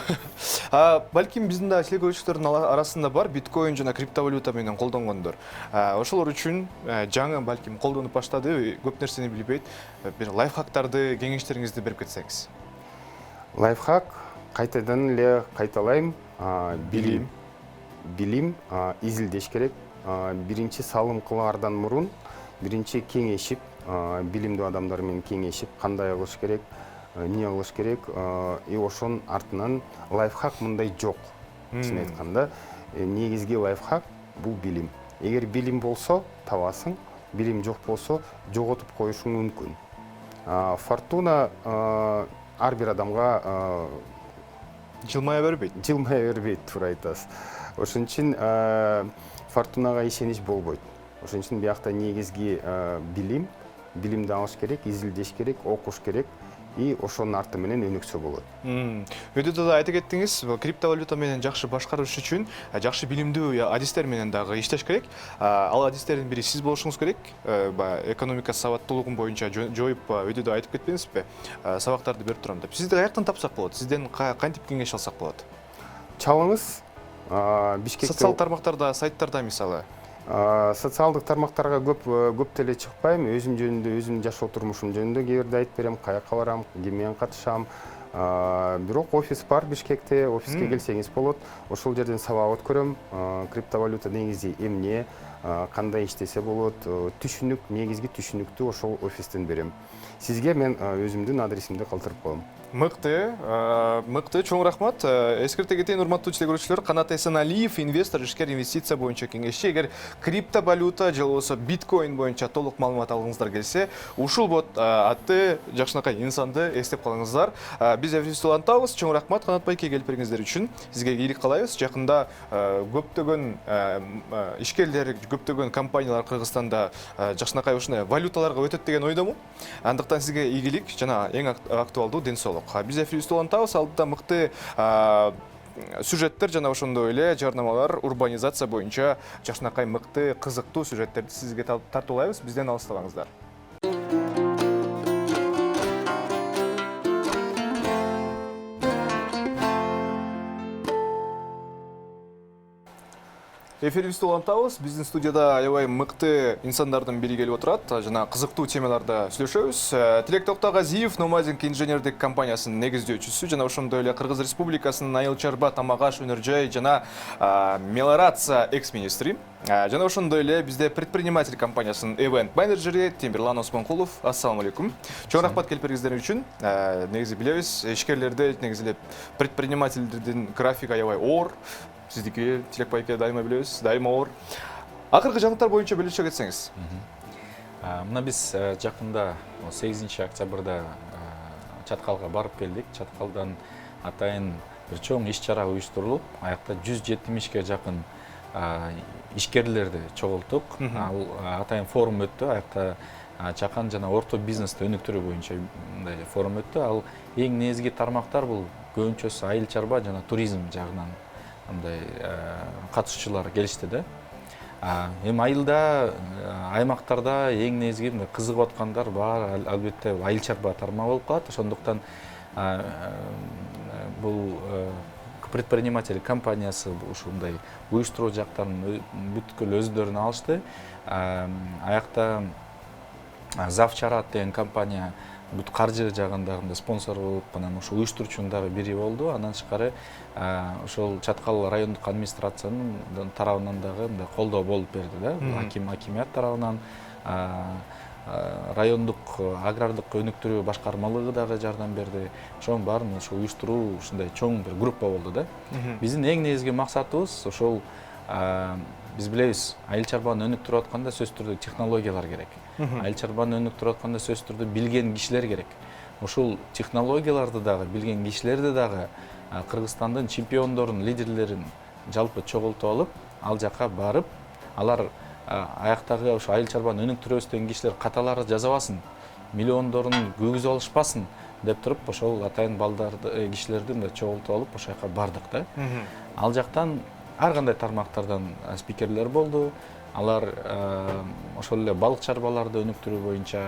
Балким биздин да силер көрүүчүлөрдүн арасында бар биткоин жана криптовалюта менен колдонгондор. Ошолор үчүн жаңы балким колдонуп баштады, көп нерсени билбейт. Бир лайфхактарды, кеңештериңизди берип кетсеңиз. Лайфхак кайтадан эле кайталайм, билим изилдеш керек. Биринчи салым кылаардан мурун биринчи кеңешип, билимдүү адамдар менен кеңешип, кандай кылыш керек, эмне кылыш керек, и ошонун артынан лайфхак мындай жок. Чын айтканда, негизги лайфхак бул билим. Эгер билим болсо табасың, билим жок болсо жоготуп коюшуң мүмкүн. Фортуна ар бир адамга Жылмая бербейт. Жылмая бербейт, туура айтасыз. Ошон үчүн фортунага ишенич болбойт. Ошон үчүн биякта негизги билимди алыш керек, изилдеш керек, окуш керек. И ошонун арты менен өнүксө болот. Өйдө да айтып кеттиңиз, криптовалюта менен жакшы башкарыш үчүн жакшы билимдүү адистер менен дагы иштеш керек. Ал адистердин бири сиз болушуңуз керек. Экономика сабаттуулугун боюнча жоюп өйдө да айтып кетпеңизби? Сабактарды берип турам деп. Сизди каяктан тапсак болот? Сизден кантип кеңеш алсак болот? Чалыңыз Бишкекте социал тармактарда, сайттарда мисалы. Социалдык тармактарга көп деле чыкпайм. Өзүм жөнүндө, өзүм жашоо турмушум жөнүндө кээ бирде айтып берем, каяка барам, ким менен катышам. Бирок офис бар Бишкекте, офиске келсеңиз болот. Ошол жерден сабак өткөрөм. Криптовалюта негизи эмне, кандай иштесе болот, түшүнүк, негизги түшүнүктү ошол офистен берем. Сизге мен өзүмдүн адресимди калтырып коем. Мыкты, чоң рахмат. Эскерте кетейин, урматтуу телекөрүүчүлөр, Канат Эсеналиев, инвестор, ишкер инвестиция боюнча кеңешчи. Эгер криптовалюта же болбосо биткоин боюнча толук маалымат алгыңыздар келсе, ушул бот атты жакшынакай инсанды эстеп калыңыздар. Биз эфирибизди улантабыз. Чоң рахмат Канат байке келип бергениңиздер үчүн. Сизге ийгилик каалайбыз. Жакында көптөгөн ишкерлер, көптөгөн компаниялар Кыргызстанда жакшынакай ушундай валюталарга өтөт деген ойдомун. Андыктан сизге ийгилик жана эң актуалдуу ден соолук. Биз эфирибизди улантабыз. Алдыда мыкты сюжеттер жана ошондой эле жарнамалар, урбанизация боюнча жакшынакай мыкты, кызыктуу сюжеттерди сизге тартуулайбыз. Бизден алыстабаңыздар. Эфирибизди улантабыз. Биздин студияда аябай мыкты инсандардын бири келип отурат жана кызыктуу темаларда сүйлөшөбүз. Тилек Токтогазиев Номадинг инженердик компаниясынын негиздөөчүсү жана ошондой эле Кыргыз Республикасынын Айыл чарба, тамак аш, өнөр жай жана мелиорация экс-министри. Жана ошондой эле бизде предприниматель компаниясынын event менеджери Темирлан Осмонкулов. Ассаламу алейкум. Чоң рахмат келип бергениңиздер үчүн. Негизи билебиз, ишкерлерде негизи эле предпринимательдердин графиги аябай оор. Сиздики Тилек байке дайыма билебиз, дайыма оор. Акыркы жаңылыктар боюнча бөлүшө кетсеңиз. Мына биз жакында 8 октябрда Чаткалга барып келдик. Чаткалдан атайын бир чоң иш-чара уюштурулуп, аякта 170ке жакын ишкерлерди чогулттук. Ал атайын форум өттү. Аякта чакан жана орто бизнести өнүктүрүү боюнча мындай форум өттү. Ал эң негизги тармактар бул көбүнчөсү айыл чарба жана туризм жагынан андай катышуучулар келишти да. Эми айылда, аймактарда эң негизги кызыгып аткандар бар, албетте айыл чарба тармагы болуп калат. Ошондуктан бул предприниматель компаниясы ушундай уюштуруу жактарын бүткүл өздөрүнө алышты. Аякта Завчарат деген компания бүт каржы жагындагы спонсор болуп, анан ошо уюштуруучунун дагы бири болду. Андан тышкары ошол Чаткал райондук администрациянын тарабынан дагы мындай колдоо болуп берди да. Акимият тарабынан, райондук агрардык өнүктүрүү башкармалыгы дагы жардам берди. Ошонун баарын ошо уюштуруу ушундай чоң бир группа болду да. Биздин эң негизги максатыбыз ошол биз билебиз, айыл чарбаны өнүктүрүп атканда сөзсүз түрдө технологиялар керек. Айыл чарбаны өнүктүрүп атканда сөзсүз түрдө билген кишилер керек. Ошол технологияларды дагы, билген кишилерди дагы Кыргызстандын чемпиондорун, лидерлерин жалпы чогултуп алып, ал жака барып, алар аяктагы ошо айыл чарбаны өнүктүрөбүз деген кишилер каталары жазабасын, миллиондорун күйгүзүп алышпасын деп туруп, ошол атайын балдарды, кишилерди мындай чогултуп алып, ошол жака бардык да. Ал жактан ар кандай тармактардан спикерлер болду. Алар ошол эле балык чарбаларды өнүктүрүү боюнча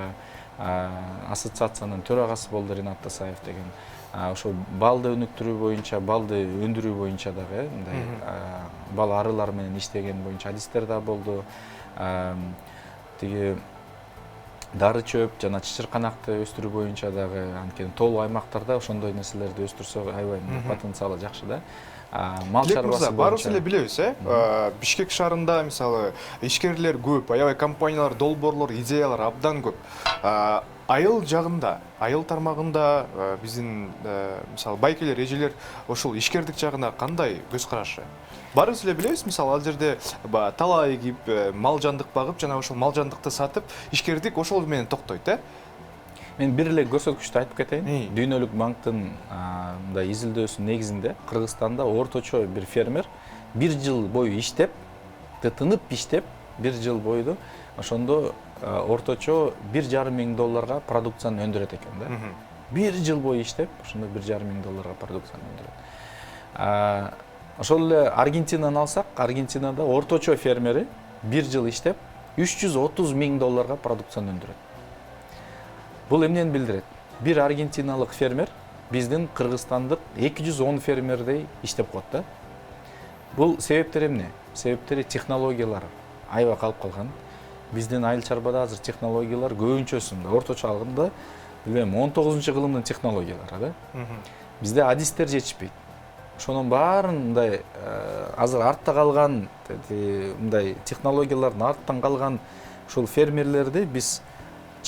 ассоциациянын төрагасы болду Ринат Тасаев деген. Ошо балды өнүктүрүү боюнча, балды өндүрүү боюнча дагы мындай бал арылар менен иштеген боюнча адистер да болду. Тиги дары чөп жана чычырканакты өстүрүү боюнча дагы анткени тоолуу аймактарда ошондой нерселерди өстүрсө аябай потенциалы жакшы да. Мал чарбасы баарыбыз эле билебиз, Бишкек шаарында мисалы ишкерлер көп, аябай компаниялар, долбоорлор, идеялар абдан көп. Айыл жагында, айыл тармагында биздин мисалы байкелер, эжелер ошол ишкердик жагына кандай көз карашы? Баарыбыз эле билебиз, мисалы ал жерде тала эгип, мал жандык багып, жана ошол мал жандыкты сатып, ишкердик ошол менен токтойт, Мен бир эле көрсөткүчтү айтып кетейин. Дүйнөлүк банктын мындай изилдөөсүнүн негизинде Кыргызстанда орточо бир фермер 1 жыл бою иштеп, тынып иштеп, 1 жыл бою ошондо орточо $1,5 продукцияны өндүрөт экен да. 1 жыл бою иштеп, ошондо $1,5 продукцияны өндүрөт. Ошол эле Аргентинаны алсак, Аргентинада орточо фермери 1 жыл иштеп, $330,000 продукцияны өндүрөт. Бул эмнени билдирет? Бир аргентиналык фермер биздин кыргызстандык 210 фермердей иштеп коет да. Бул себептери эмне? Себептери технологиялар аябай калып калган. Биздин айыл чарбада азыр технологиялар көбүнчөсүндө орточо алганда билбейм 19-кылымдын технологиялары да. Бизде адистер жетишпейт. Ошонун баарын мындай азыр артта калган мындай технологиялардын арттан калган ушул фермерлерди биз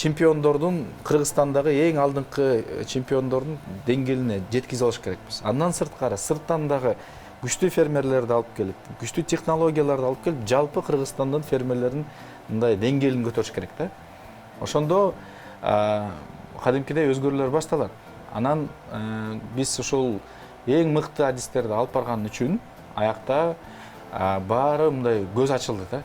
чемпиондордун Кыргызстандагы эң алдыңкы чемпиондордун деңгээлине жеткизе алыш керекпиз. Андан сырткары сырттан дагы күчтүү фермерлерди алып келип, күчтүү технологияларды алып келип, жалпы Кыргызстандын фермерлеринин мындай деңгээлин көтөрүш керек да. Ошондо кадимкидей өзгөрүүлөр башталат. Анан биз ошол эң мыкты адистерди алып барган үчүн аякта баары мындай көз ачылды да.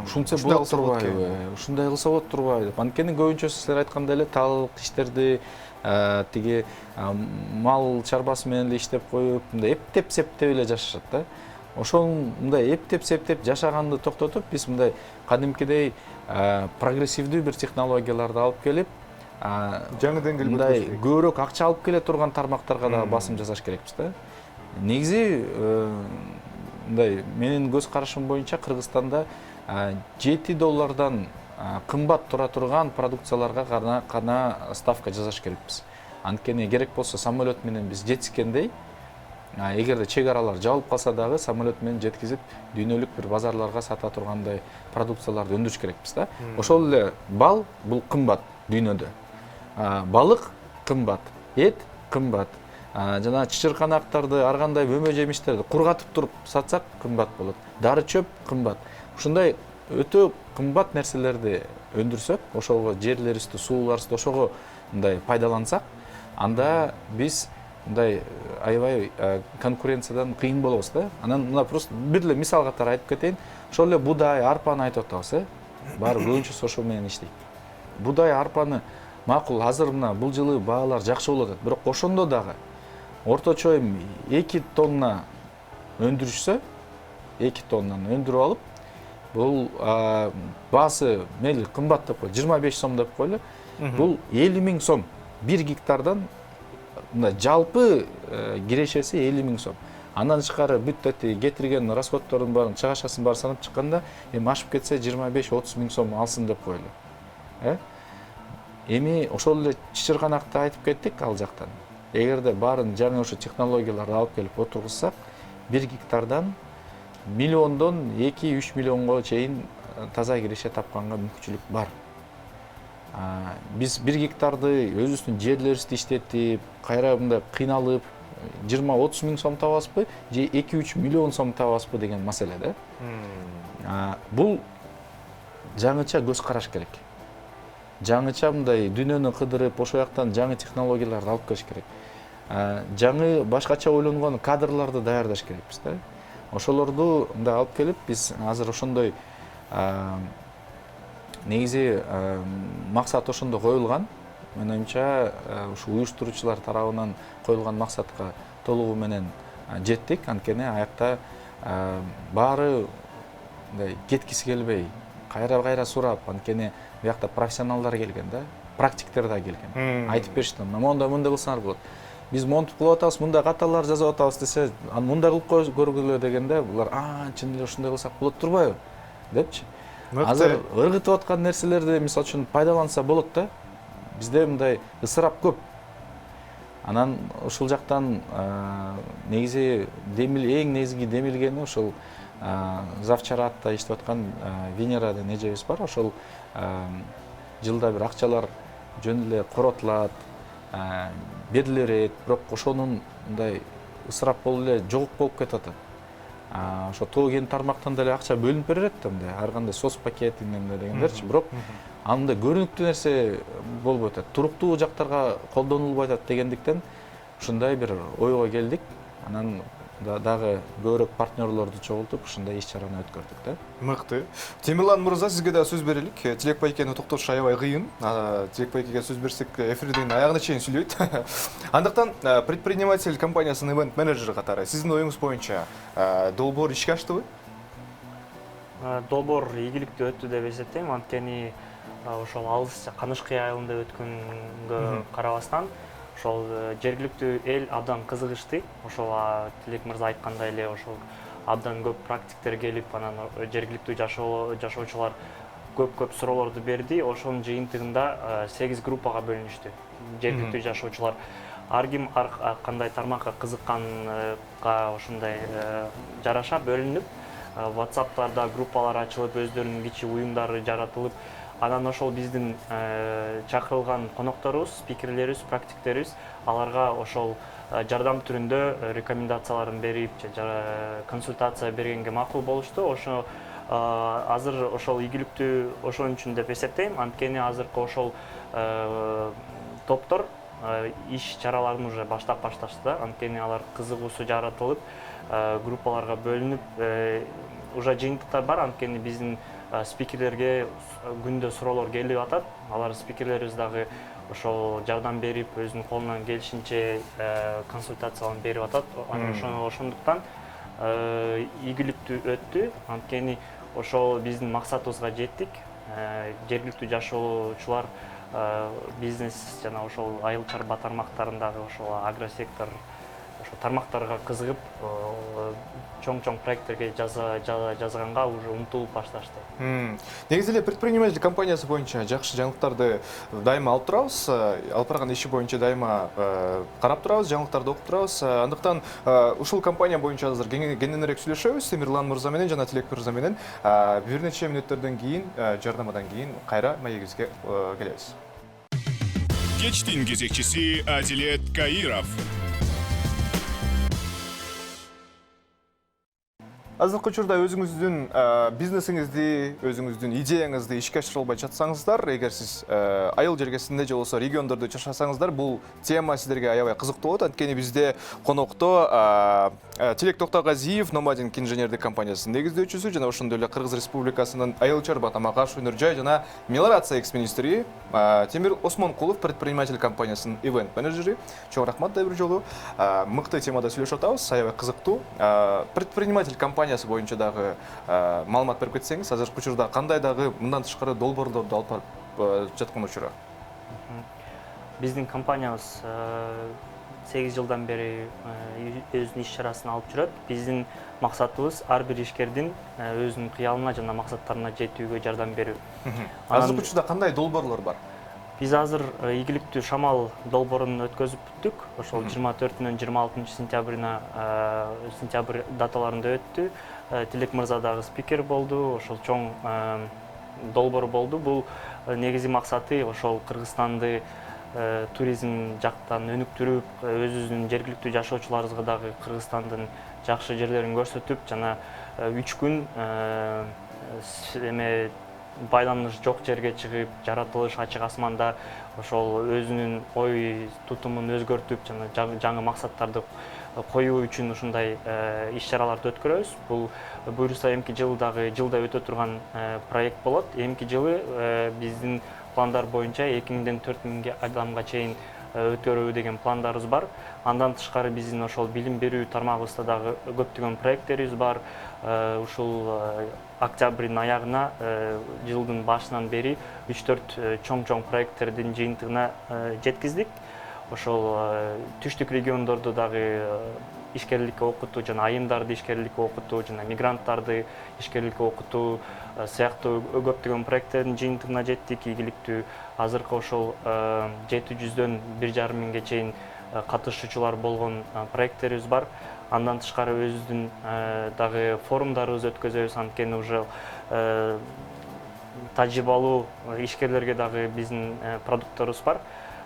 Ушунча болот турбайбы? Ушундай кылса болот турбайбы деп. Анткени көбүнчөсү силер айткандай эле талык иштерди, тиги мал чарбасы менен эле иштеп коюп, мындай эптеп-септеп эле жашашат да. Ошол мындай эптеп-септеп жашаганды токтотуп, биз мындай кадимкидей прогрессивдүү бир технологияларды алып келип, жаңы деңгээлге мындай көбүрөөк акча алып келе турган тармактарга да басым жасаш керекпиз да. Негизи мындай менин көз карашым боюнча Кыргызстанда $7 кымбат тура турган продукцияларга гана ставка жасаш керекпиз. Анткени керек болсо самолет менен биз жетишкендей, эгерде чек аралар жабылып калса дагы самолет менен жеткизип дүйнөлүк бир базарларга сата тургандай продукцияларды өндүрүш керекпиз да. Ошол эле бал бул кымбат дүйнөдө. Балык кымбат, эт кымбат. Жана чычырканактарды, ар кандай бөмө жемиштерди кургатып туруп сатсак кымбат болот. Дары чөп кымбат. Ушундай өтө кымбат нерселерди өндүрсөк, ошого жерлерибизди, сууларыбызды ошого мындай пайдалансак, анда биз мындай аябай конкуренциядан кыйын болобуз да. Анан мына просто бир эле мисал катары айтып кетейин. Ошол эле будай, арпаны айтып атабыз, баары көбүнчөсү ошол менен иштейт. Будай, арпаны макул азыр мына бул жылы баалар жакшы болуп атат, бирок ошондо дагы орточо 2 тонна өндүрүшсө, 2 тоннаны өндүрүп алып, бул баасы мейли кымбат деп койлу, 25 сом деп койлу. Бул 50,000 сом. 1 гектардан мына жалпы кирешеси 50,000 сом. Андан тышкары бүт кетирген расходтордун баарын, чыгашасын баары санап чыкканда, ашып кетсе 25-30 миң сом алсын деп койлу. Эми ошол эле чычырганакты айтып кеттик ал жактан. Эгерде баарын жаңы ошо технологияларды алып келип отургузсак, 1 гектардан миллиондон 2-3 миллионго чейин таза киреше тапканга мүмкүнчүлүк бар. Биз 1 гектарды өзүбүздүн жерлерибизди иштетип, кайра мындай кыйналып 20-30 миң сом табасызбы же 2-3 миллион сом табасызбы деген маселе да. Бул жаңыча көз караш керек. Жаңыча мындай дүйнөнү кыдырып, ошол жактан жаңы технологияларды алып келиш керек. Жаңы башкача ойлонгон кадрларды даярдаш керекпиз да. Ошолорду мындай алып келип, биз азыр ошондой негизи максат ошондо коюлган. Менин оюмча, ушу уюштуруучулар тарабынан коюлган максатка толугу менен жеттик. Анткени аякта баары мындай кеткиси келбей, кайра сурап, анткени буякта профессионалдар келген да, практиктер да келген. Айтып беришти, мындай кылсаңар болот. Биз монтип кылып атабыз, мындай каталар жазып атабыз десе, мындай кылып көргүлө дегенде, булар чын эле ушундай кылсак болот турбайбы депчи. Азыр ыргытып аткан нерселерди мисалы үчүн пайдаланса болот да. Бизде мындай ысырап көп. Анан ушул жактан негизи эң негизги демилгени ошол Завчаратта иштеп аткан Венера деген эжебиз бар. Ошол жылда бир акчалар жөн эле коротулат, берилет, бирок ошонун мындай ысырап болуп эле жогук болуп кетип атат. Ошо тоо кен тармактан деле акча бөлүнүп берилет да, мындай ар кандай сос пакетинен дегендерчи, бирок андай көрүнүктүү нерсе болбой атат. Туруктуу жактарга колдонулбой атат дегендиктен ушундай бир ойго келдик. Анан дагы көбүрөөк партнерлорду чогултуп ушундай иш-чараны өткөрдүк да. Мыкты. Темирлан мырза, сизге да сөз берелик. Тилек байкени токтотуш аябай кыйын. Тилек байкеге сөз берсек, эфирдин аягына чейин сүйлөйт. Андыктан предприниматель компаниясынын ивент менеджери катары сиздин оюңуз боюнча долбоор ишке аштыбы? Долбоор ийгиликтүү өттү деп эсептейм. Анткени ошол алыс Канышкы айылында өткөнгө карабастан ошол жергиликтүү эл абдан кызыгышты. Ошол Тилек мырза айткандай эле ошол абдан көп практиктер келип, анан жергиликтүү жашоочулар көп суроолорду берди. Ошонун жыйынтыгында 8 группага бөлүнүштү. Жергиликтүү жашоочулар ар ким ар кандай тармакка кызыкканга ошондой жараша бөлүнүп, WhatsApp'тарда группалар ачылып, өздөрүнүн кичи уюмдары жаратылып, анан ошол биздин чакырылган конокторубуз, спикерлерибиз, практиктерибиз аларга ошол жардам түрүндө рекомендацияларын берип, консультация бергенге макул болушту. Ошо азыр ошол ийгиликтүү ошон үчүн деп эсептейм. Анткени азыркы ошол топтор иш чараларын уже баштап башташты да. Анткени алар кызыгуусу жаратылып, группаларга бөлүнүп, уже жыйынтыктар бар. Анткени биздин спикерлерге күндө суроолор келип атат. Алар спикерлерибиз дагы ошол жардам берип, өзүнүн колунан келишинче консультацияларын берип атат. Ошондуктан ийгиликтүү өттү. Анткени ошол биздин максатыбызга жеттик. Жергиликтүү жашоочулар бизнес жана ошол айыл чарба тармактарындагы ошол агросектор тармактарга кызыгып, чоң проекттерге жазганга уже умтулуп башташты. Негизи эле предприниматель компаниясы боюнча жакшы жаңылыктарды дайыма алып турабыз. Алып барган иши боюнча дайыма карап турабыз, жаңылыктарды окуп турабыз. Андыктан ушул компания боюнча азыр кененирээк сүйлөшөбүз. Темирлан мырза менен жана Тилек мырза менен бир нече мүнөттөрдөн кийин, жарнамадан кийин кайра маегибизге келебиз. Кечтин кезекчиси Адилет Каиров. Азыркы учурда өзүңүздүн бизнесиңизди, өзүңүздүн идеяңызды ишке ашыра албай жатсаңыздар, эгер сиз айыл жергесинде же болбосо региондордо жашасаңыздар, бул тема сиздерге аябай кызыктуу болот. Анткени бизде конокто Тилек Токтогазиев Номадинг инженердик компаниясынын негиздөөчүсү жана ошондой эле Кыргыз Республикасынын айыл чарба тамак аш өнөр жай жана мелиорация экс-министри Темир Осмонкулов предприниматель компаниясынын ивент менеджери. Чоң рахмат да бир жолу. Мыкты темада сүйлөшүп атабыз, аябай кызыктуу. Предприниматель компаниясы боюнча дагы маалымат берип кетсеңиз, азыркы учурда кандай дагы мындан тышкары долбоорлорду алып барып жаткан учуру? Биздин компаниябыз 8 жылдан бери өзүнүн иш-чарасын алып жүрөт. Биздин максатыбыз ар бир ишкердин өзүнүн кыялына жана максаттарына жетүүгө жардам берүү. Азыркы учурда кандай долбоорлор бар? Биз азыр ийгиликтүү шамал долбоорун өткөзүп бүттүк. Ошол 24-нөн 26 сентябрь даталарында өттү. Тилек мырза дагы спикер болду. Ошол чоң долбоор болду. Бул негизи максаты ошол Кыргызстанды туризм жактан өнүктүрүп, өзүбүздүн жергиликтүү жашоочуларыбызга дагы Кыргызстандын жакшы жерлерин көрсөтүп, жана 3 күн эме байланыш жок жерге чыгып, жаратылыш ачык асманда ошол өзүнүн ой тутумун өзгөртүп, жана жаңы максаттарды коюу үчүн ушундай иш-чараларды өткөрөбүз. Бул буюрса эмки жылы дагы жылда өтө турган проект болот. Эмки жылы биздин пландар боюнча 2000ден 4000 адамга чейин өткөрүү деген пландарыбыз бар. Андан тышкары биздин ошол билим берүү тармагыбызда дагы көптөгөн проекттерибиз бар. Ушул октябрдын аягына жылдын башынан бери 3-4 чоң проекттердин жыйынтыгына жеткиздик. Ошол түштүк региондордо дагы ишкерликке окутуу жана айымдарды ишкерликке окутуу жана мигранттарды ишкерликке окутуу сыяктуу көптөгөн проекттердин жыйынтыгына жеттик. Ийгиликтүү азыркы ошол 700дөн 1,5 миңге чейин катышуучулар болгон проекттерибиз бар. Андан тышкары өзүбүздүн дагы форумдарыбызды өткөзөбүз. Анткени уже тажрыйбалуу ишкерлерге дагы биздин продукторубуз бар.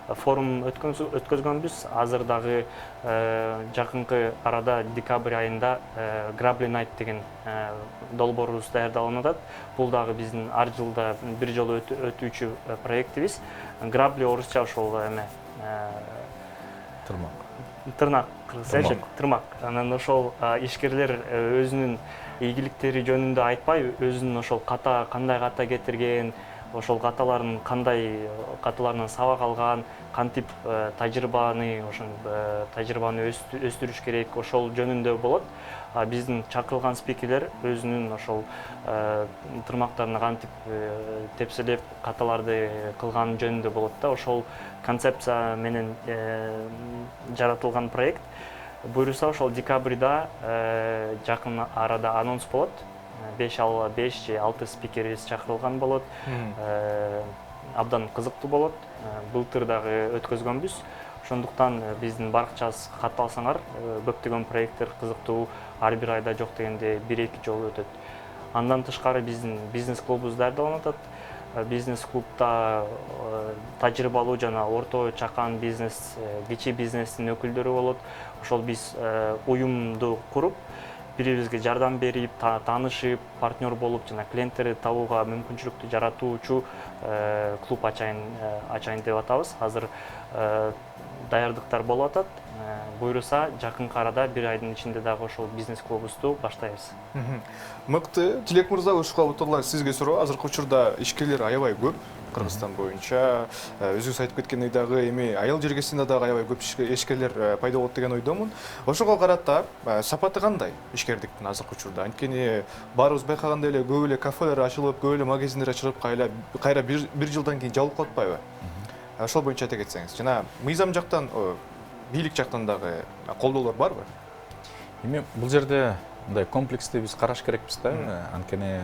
Форум өткөзгөнбүз. Азыр дагы жакынкы арада декабрь айында Grably Night деген долбоорубуз даярдалынып атат. Бул дагы биздин ар жылда бир жолу өтүүчү проектибиз. Grably орусча ошол эме тырнак, кыргызча тырмак. Анан ошол ишкерлер өзүнүн ийгиликтери жөнүндө айтпай, өзүнүн ошол кандай ката кетирген, ошол каталарынан сабак алган, кантип тажрыйбаны өстүрүш керек, ошол жөнүндө болот. Биздин чакырылган спикерлер өзүнүн ошол тырмактарына кантип тепселеп каталарды кылган жөнүндө болот да. Ошол концепция менен жаратылган проект. Буюрса ошол декабрда жакын арада анонс болот. 5 же 6 спикерибиз чакырылган болот. Абдан кызыктуу болот. Былтыр дагы өткөзгөнбүз. Ошондуктан биздин баракчабызга катталсаңар, көптөгөн проекттер кызыктуу, ар бир айда жок дегенде 1-2 жолу өтөт. Андан тышкары биздин бизнес клубубуз даярдалып атат. Бизнес клубда тажрыйбалуу жана орто чакан бизнес, кичи бизнестин өкүлдөрү болот. Ошол биз уюмду куруп, бири-бирибизге жардам берип, таанышып, партнер болуп, жана клиенттерди табууга мүмкүнчүлүктү жаратуучу клуб ачайын деп атабыз. Азыр даярдыктар болуп атат. Буюрса жакынкы арада бир айдын ичинде дагы ошол бизнес клубубузду баштайбыз. Мыкты. Тилек мырза, ушул утурлар сизге суроо. Азыркы учурда ишкерлер аябай көп. Кыргызстан боюнча өзүңүз айтып кеткендей дагы эми айыл жергесинде дагы аябай көп ишкерлер пайда болот деген ойдомун. Ошого карата сапаты кандай ишкердиктин азыркы учурда? Анткени баарыбыз байкагандай эле көп эле кафелер ачылып, көп эле магазиндер ачылып, кайра бир жылдан кийин жабылып калат атпайбы? Ошол боюнча айта кетсеңиз. Жана мыйзам жактан, бийлик жактан дагы колдоолор барбы? Эми бул жерде мындай комплекстүү биз караш керекпиз да. Анткени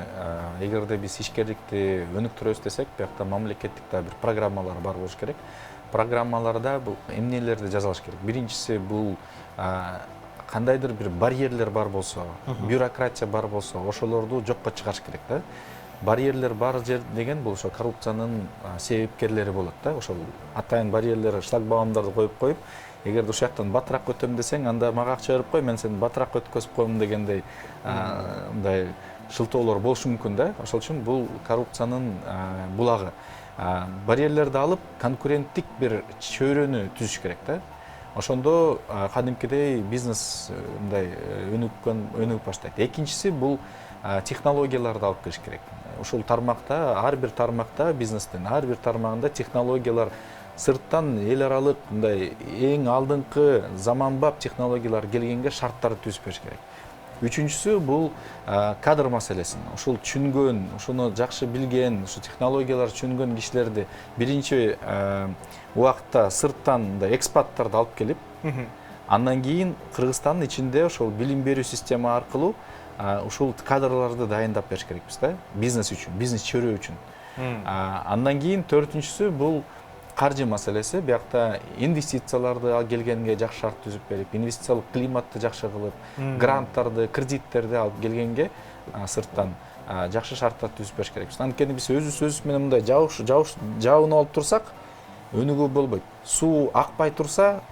эгерде биз ишкерликти өнүктүрөбүз десек, биякта мамлекеттик да бир программалар бар болуш керек. Программаларда бул эмнелерди жазалыш керек? Биринчиси бул кандайдыр бир барьерлер бар болсо, бюрократия бар болсо, ошолорду жокко чыгарыш керек да. Барьерлер бар жер деген бул ошо коррупциянын себепкерлери болот да. Ошол атайын барьерлер, шлагбаумдарды коюп, эгерде ушул жактан батыраак өтөм десең, анда мага акча берип кой, мен сени батыраак өткөзүп коем дегендей мындай шылтоолор болушу мүмкүн да. Ошол үчүн бул коррупциянын булагы. Барьерлерди алып, конкуренттик бир чөйрөнү түзүш керек да. Ошондо кадимкидей бизнес мындай өнүгүп баштайт. Экинчиси бул технологияларды алып келиш керек. Ушул тармакта, ар бир тармакта, бизнестин ар бир тармагында технологиялар сырттан эл аралык мындай эң алдыңкы заманбап технологиялар келгенге шарттарды түзүп бериш керек. Үчүнчүсү бул кадр маселесин. Ушул түшүнгөн, ушуну жакшы билген, ушу технологияларды түшүнгөн кишилерди биринчи убакытта сырттан мындай экспаттарды алып келип, андан кийин Кыргызстандын ичинде ошол билим берүү система аркылуу ушул кадрларды дайындап бериш керекпиз да, бизнес үчүн, бизнес чөйрө үчүн. Андан кийин төртүнчүсү бул каржы маселеси, биякта инвестицияларды келгенге жакшы шарт түзүп берип, инвестициялык климатты жакшы кылып, гранттарды, кредиттерди алып келгенге сырттан жакшы шарттар түзүп бериш керекпиз. Анткени биз өзүбүз менен мындай жабынып алып турсак, өнүгүү болбойт. Суу акпай турса,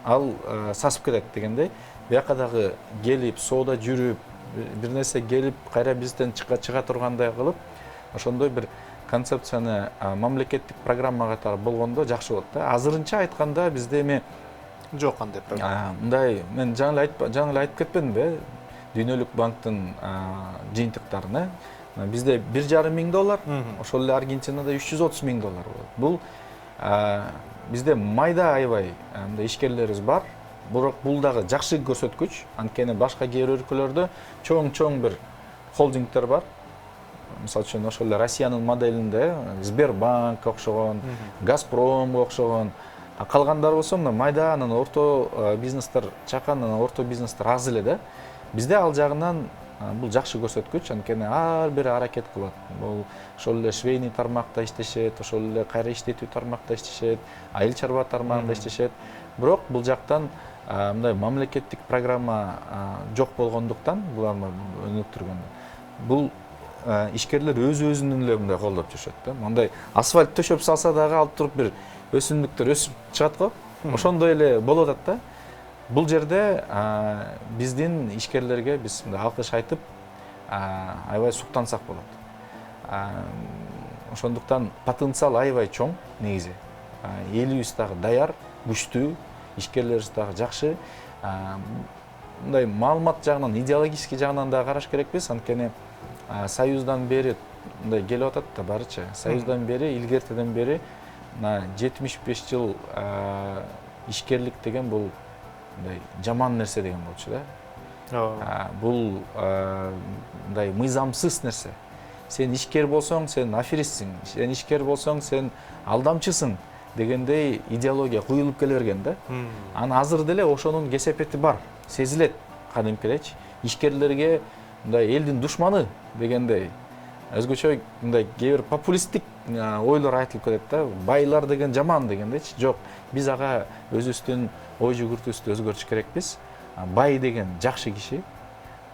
ал сасып кетет дегендей. Бияка дагы келип, соода жүрүп, бир нерсе келип, кайра бизден чыга тургандай кылып, ошондой бир концепцияны мамлекеттик программа катары болгондо жакшы болот да. Азырынча айтканда бизде эми жок кандай программа. Мындай, мен жаңы эле айтып кетпедимби? Дүйнөлүк банктын жыйынтыктарын, бизде $1,5 миң, ошол эле Аргентинада $330 миң болот. Бул бизде майда аябай ишкерлерибиз бар. Бирок бул дагы жакшы көрсөткүч. Анткени башка кээ бир өлкөлөрдө чоң бир холдингдер бар. Мисалы үчүн ошол эле Россиянын моделинде Сбербанк окшогон, Газпром окшогон, калгандары болсо мына майда анан орто бизнестер, чакан анан орто бизнестер аз эле да. Бизде ал жагынан бул жакшы көрсөткүч, анткени ар бири аракет кылат. Бул ошол эле швейный тармакта иштешет, ошол эле кайра иштетүү тармакта иштешет, айыл чарба тармагында иштешет. Бирок бул жактан мындай мамлекеттик программа жок болгондуктан буларны өнүктүргөн. Бул ишкерлер өзүнүн эле мындай колдоп жүрүшөт да. Мындай асфальт төшөп салса дагы алып туруп бир өсүмдүктөр өсүп чыгат го. Ошондой эле болуп атат да. Бул жерде биздин ишкерлерге биз мындай алкыш айтып аябай суктансак болот. Ошондуктан потенциал аябай чоң негизи. Элибиз дагы даяр, күчтүү, ишкерлерибиз дагы жакшы. Мындай маалымат жагынан, идеологический жагынан да караш керекпиз, анткени Союздан бери мындай келип атат да барыча. Союздан бери, илгертеден бери 75 жыл ишкерлик деген бул мындай жаман нерсе деген болчу да. Бул мындай мыйзамсыз нерсе. Сен ишкер болсоң, сен аферистсиң. Сен ишкер болсоң, сен алдамчысың дегендей идеология куюлуп келе берген да. Анан азыр деле ошонун кесепети бар, сезилет кадимкидечи. Ишкерлерге мындай элдин душманы дегендей өзгөчө мындай кээ бир популисттик ойлор айтылып кетет да. Байлар деген жаман дегендейчи. Жок, биз ага өзүбүздүн ой жүгүртүүбүздү өзгөртүш керекпиз. Бай деген жакшы киши,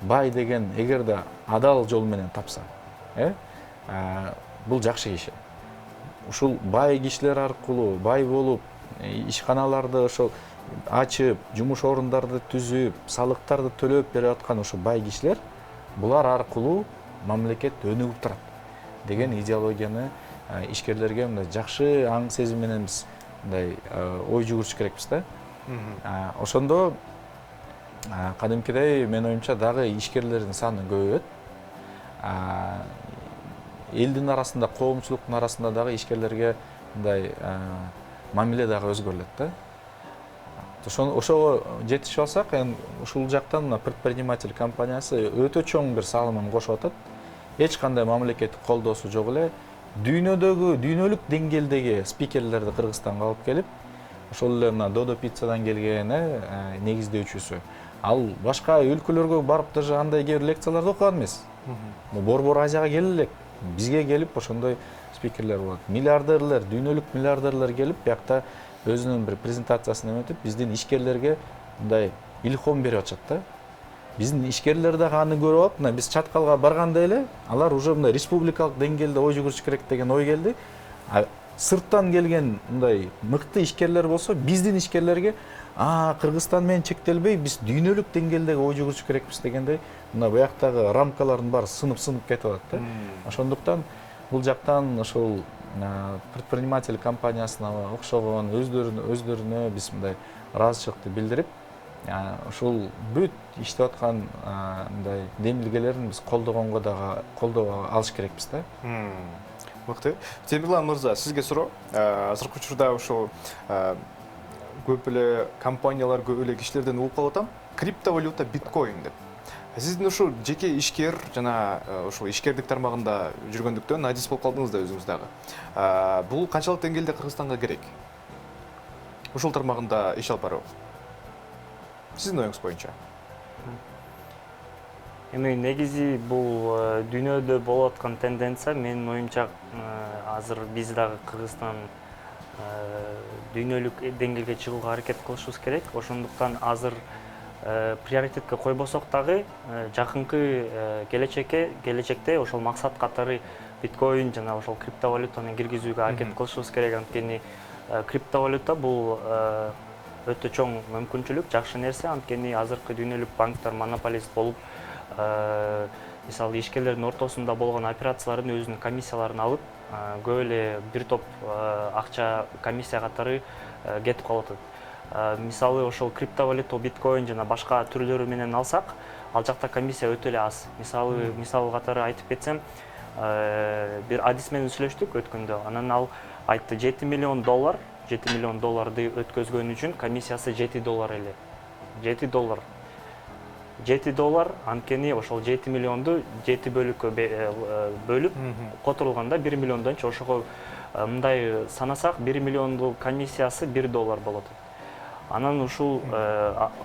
бай деген эгерде адал жол менен тапса, бул жакшы киши. Ушул бай кишилер аркылуу бай болуп, ишканаларды ошол ачып, жумуш орундарды түзүп, салыктарды төлөп берип аткан ошо бай кишилер, булар аркылуу мамлекет өнүгүп турат деген идеологияны ишкерлерге мындай жакшы аң сезим менен биз мындай ой жүгүртүш керекпиз да. Ошондо кадимкидей менин оюмча дагы ишкерлердин саны көбөйөт. Элдин арасында, коомчулуктун арасында дагы ишкерлерге мындай мамиле дагы өзгөрүлөт да. Ошого жетишип алсак, ушул жактан предприниматель компаниясы өтө чоң бир салымын кошуп атат. Эч кандай мамлекеттик колдоосу жок эле дүйнөлүк деңгээлдеги спикерлерди Кыргызстанга алып келип, ошол эле мына Додо пиццадан келген негиздөөчүсү. Ал башка өлкөлөргө барып даже андай кээ бир лекцияларды окуган эмес. Борбор Азияга келелек, бизге келип ошондой спикерлер болот. Миллиардерлер, дүйнөлүк миллиардерлер келип, биякта өзүнүн бир презентациясын эметип, биздин ишкерлерге мындай илхом берип атышат да. Биздин ишкерлер дагы аны көрүп алып, мына биз чаткалга барганда эле алар уже мындай республикалык деңгээлде ой жүгүрүш керек деген ой келди. Сырттан келген мындай мыкты ишкерлер болсо, биздин ишкерлерге Кыргызстан менен чектелбей, биз дүйнөлүк деңгээлдеги ой жүгүрүш керекпиз дегендей, мына буяктагы рамкалардын баары сынып кетип атат да. Ошондуктан бул жактан ошол предприниматель компаниясына окшогон өздөрүнө биз мындай ыраазычылыкты билдирип, ушул бүт иштеп аткан мындай демилгелерин биз колдогонго дагы колдоо алыш керекпиз да. Мыкты. Темирлан мырза, сизге суроо. Азыркы учурда ошол көп эле компаниялар, көп эле кишилерден угуп калып атам, криптовалюта, биткоин деп. Сиздин ушул жеке ишкер жана ушул ишкердик тармагында жүргөндүктөн адис болуп калдыңыз да өзүңүз дагы. Бул канчалык деңгээлде Кыргызстанга керек? Ушул тармагында иш алып баруу. Сиздин оюңуз боюнча. Эми негизи бул дүйнөдө болуп аткан тенденция, менин оюмча азыр биз дагы Кыргызстан дүйнөлүк деңгээлге чыгууга аракет кылышыбыз керек. Ошондуктан азыр приоритетке койбосок дагы жакынкы келечекте ошол максат катары биткоин жана ошол криптовалютаны киргизүүгө аракет кылышыбыз керек. Анткени криптовалюта бул өтө чоң мүмкүнчүлүк, жакшы нерсе. Анткени азыркы дүйнөлүк банктар монополист болуп, мисалы ишкерлердин ортосунда болгон операциялардын өзүнүн комиссияларын алып, көп эле бир топ акча комиссия катары кетип калып атат. Мисалы ошол криптовалюта, биткоин жана башка түрлөрү менен алсак, ал жакта комиссия өтө эле аз. Мисалы катары айтып кетсем, бир адис менен сүйлөштүк өткөндө. Анан ал айтты, $7 миллион өткөзгөн үчүн комиссиясы $7 эле. $7, анткени ошол 7 миллионду 7 бөлүккө бөлүп которулганда 1 миллиондончу ошого мындай санасак 1 миллиондун комиссиясы $1 болот. Анан ушул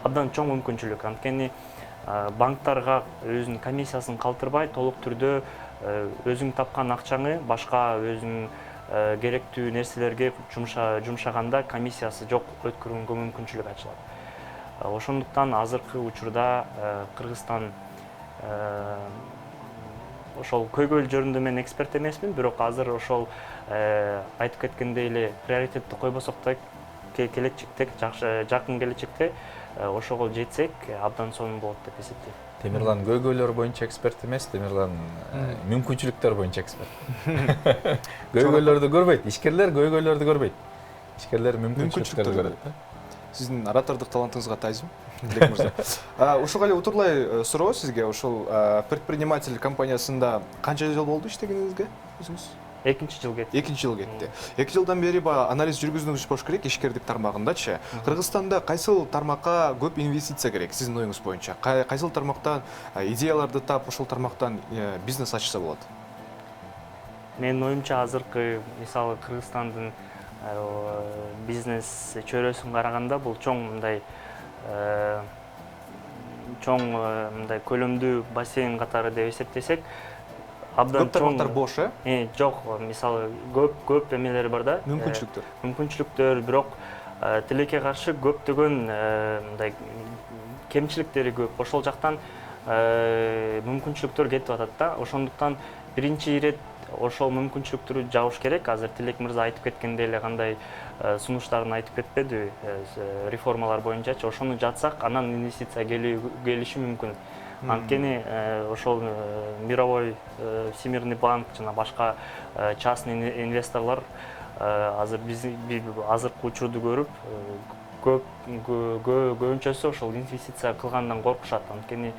абдан чоң мүмкүнчүлүк. Анткени банктарга өзүнүн комиссиясын калтырбай, толук түрдө өзүң тапкан акчаңы башка өзүнүн керектүү нерселерге жумшаганда комиссиясы жок өткөрүүгө мүмкүнчүлүк ачылат. Ошондуктан азыркы учурда Кыргызстан ошол көйгөйл жөнүндө мен эксперт эмесмин, бирок азыр ошол айтып кеткендей эле приоритетти койбосок да келечекте, жакын келечекте ошого жетсек абдан сонун болот деп эсептейм. Темирлан көйгөйлөр боюнча эксперт эмес, Темирлан мүмкүнчүлүктөр боюнча эксперт. Көйгөйлөрдү көрбөйт, ишкерлер көйгөйлөрдү көрбөйт. Ишкерлер мүмкүнчүлүктөрдү көрөт. Сиздин оратордук талантыңызга таазим, Дилек мырза. Ушуга эле утурлай суроо сизге, ошол предприниматель компаниясында канча жыл болду иштегениңизге өзүңүз? 2 жыл кетти. 2 жыл кетти. 2 жылдан бери анализ жүргүздүңүз болуш керек ишкердик тармагындачы. Кыргызстанда кайсыл тармакка көп инвестиция керек сиздин оюңуз боюнча? Кайсыл тармактан идеяларды тап, ошол тармактан бизнес ачса болот? Менин оюмча азыркы мисалы Кыргызстандын бизнес чөйрөсүн караганда бул чоң мындай көлөмдүү бассейн катары деп эсептесек, абдан көп тармактар бош, жок, мисалы көп эмелер бар да. Мүмкүнчүлүктөр, бирок тилекке каршы көптөгөн мындай кемчиликтери көп. Ошол жактан мүмкүнчүлүктөр кетип атат да. Ошондуктан биринчи ирет ошол мүмкүнчүлүктөрдү жабыш керек. Азыр Тилек мырза айтып кеткендей эле кандай сунуштарын айтып кетпеди, реформалар боюнчачы. Ошону жатсак, анан инвестиция келиши мүмкүн. Анткени ошол мировой Всемирный банк жана башка частный инвесторлор азыр азыркы учурду көрүп, көбүнчөсү ошол инвестиция кылгандан коркушат. Анткени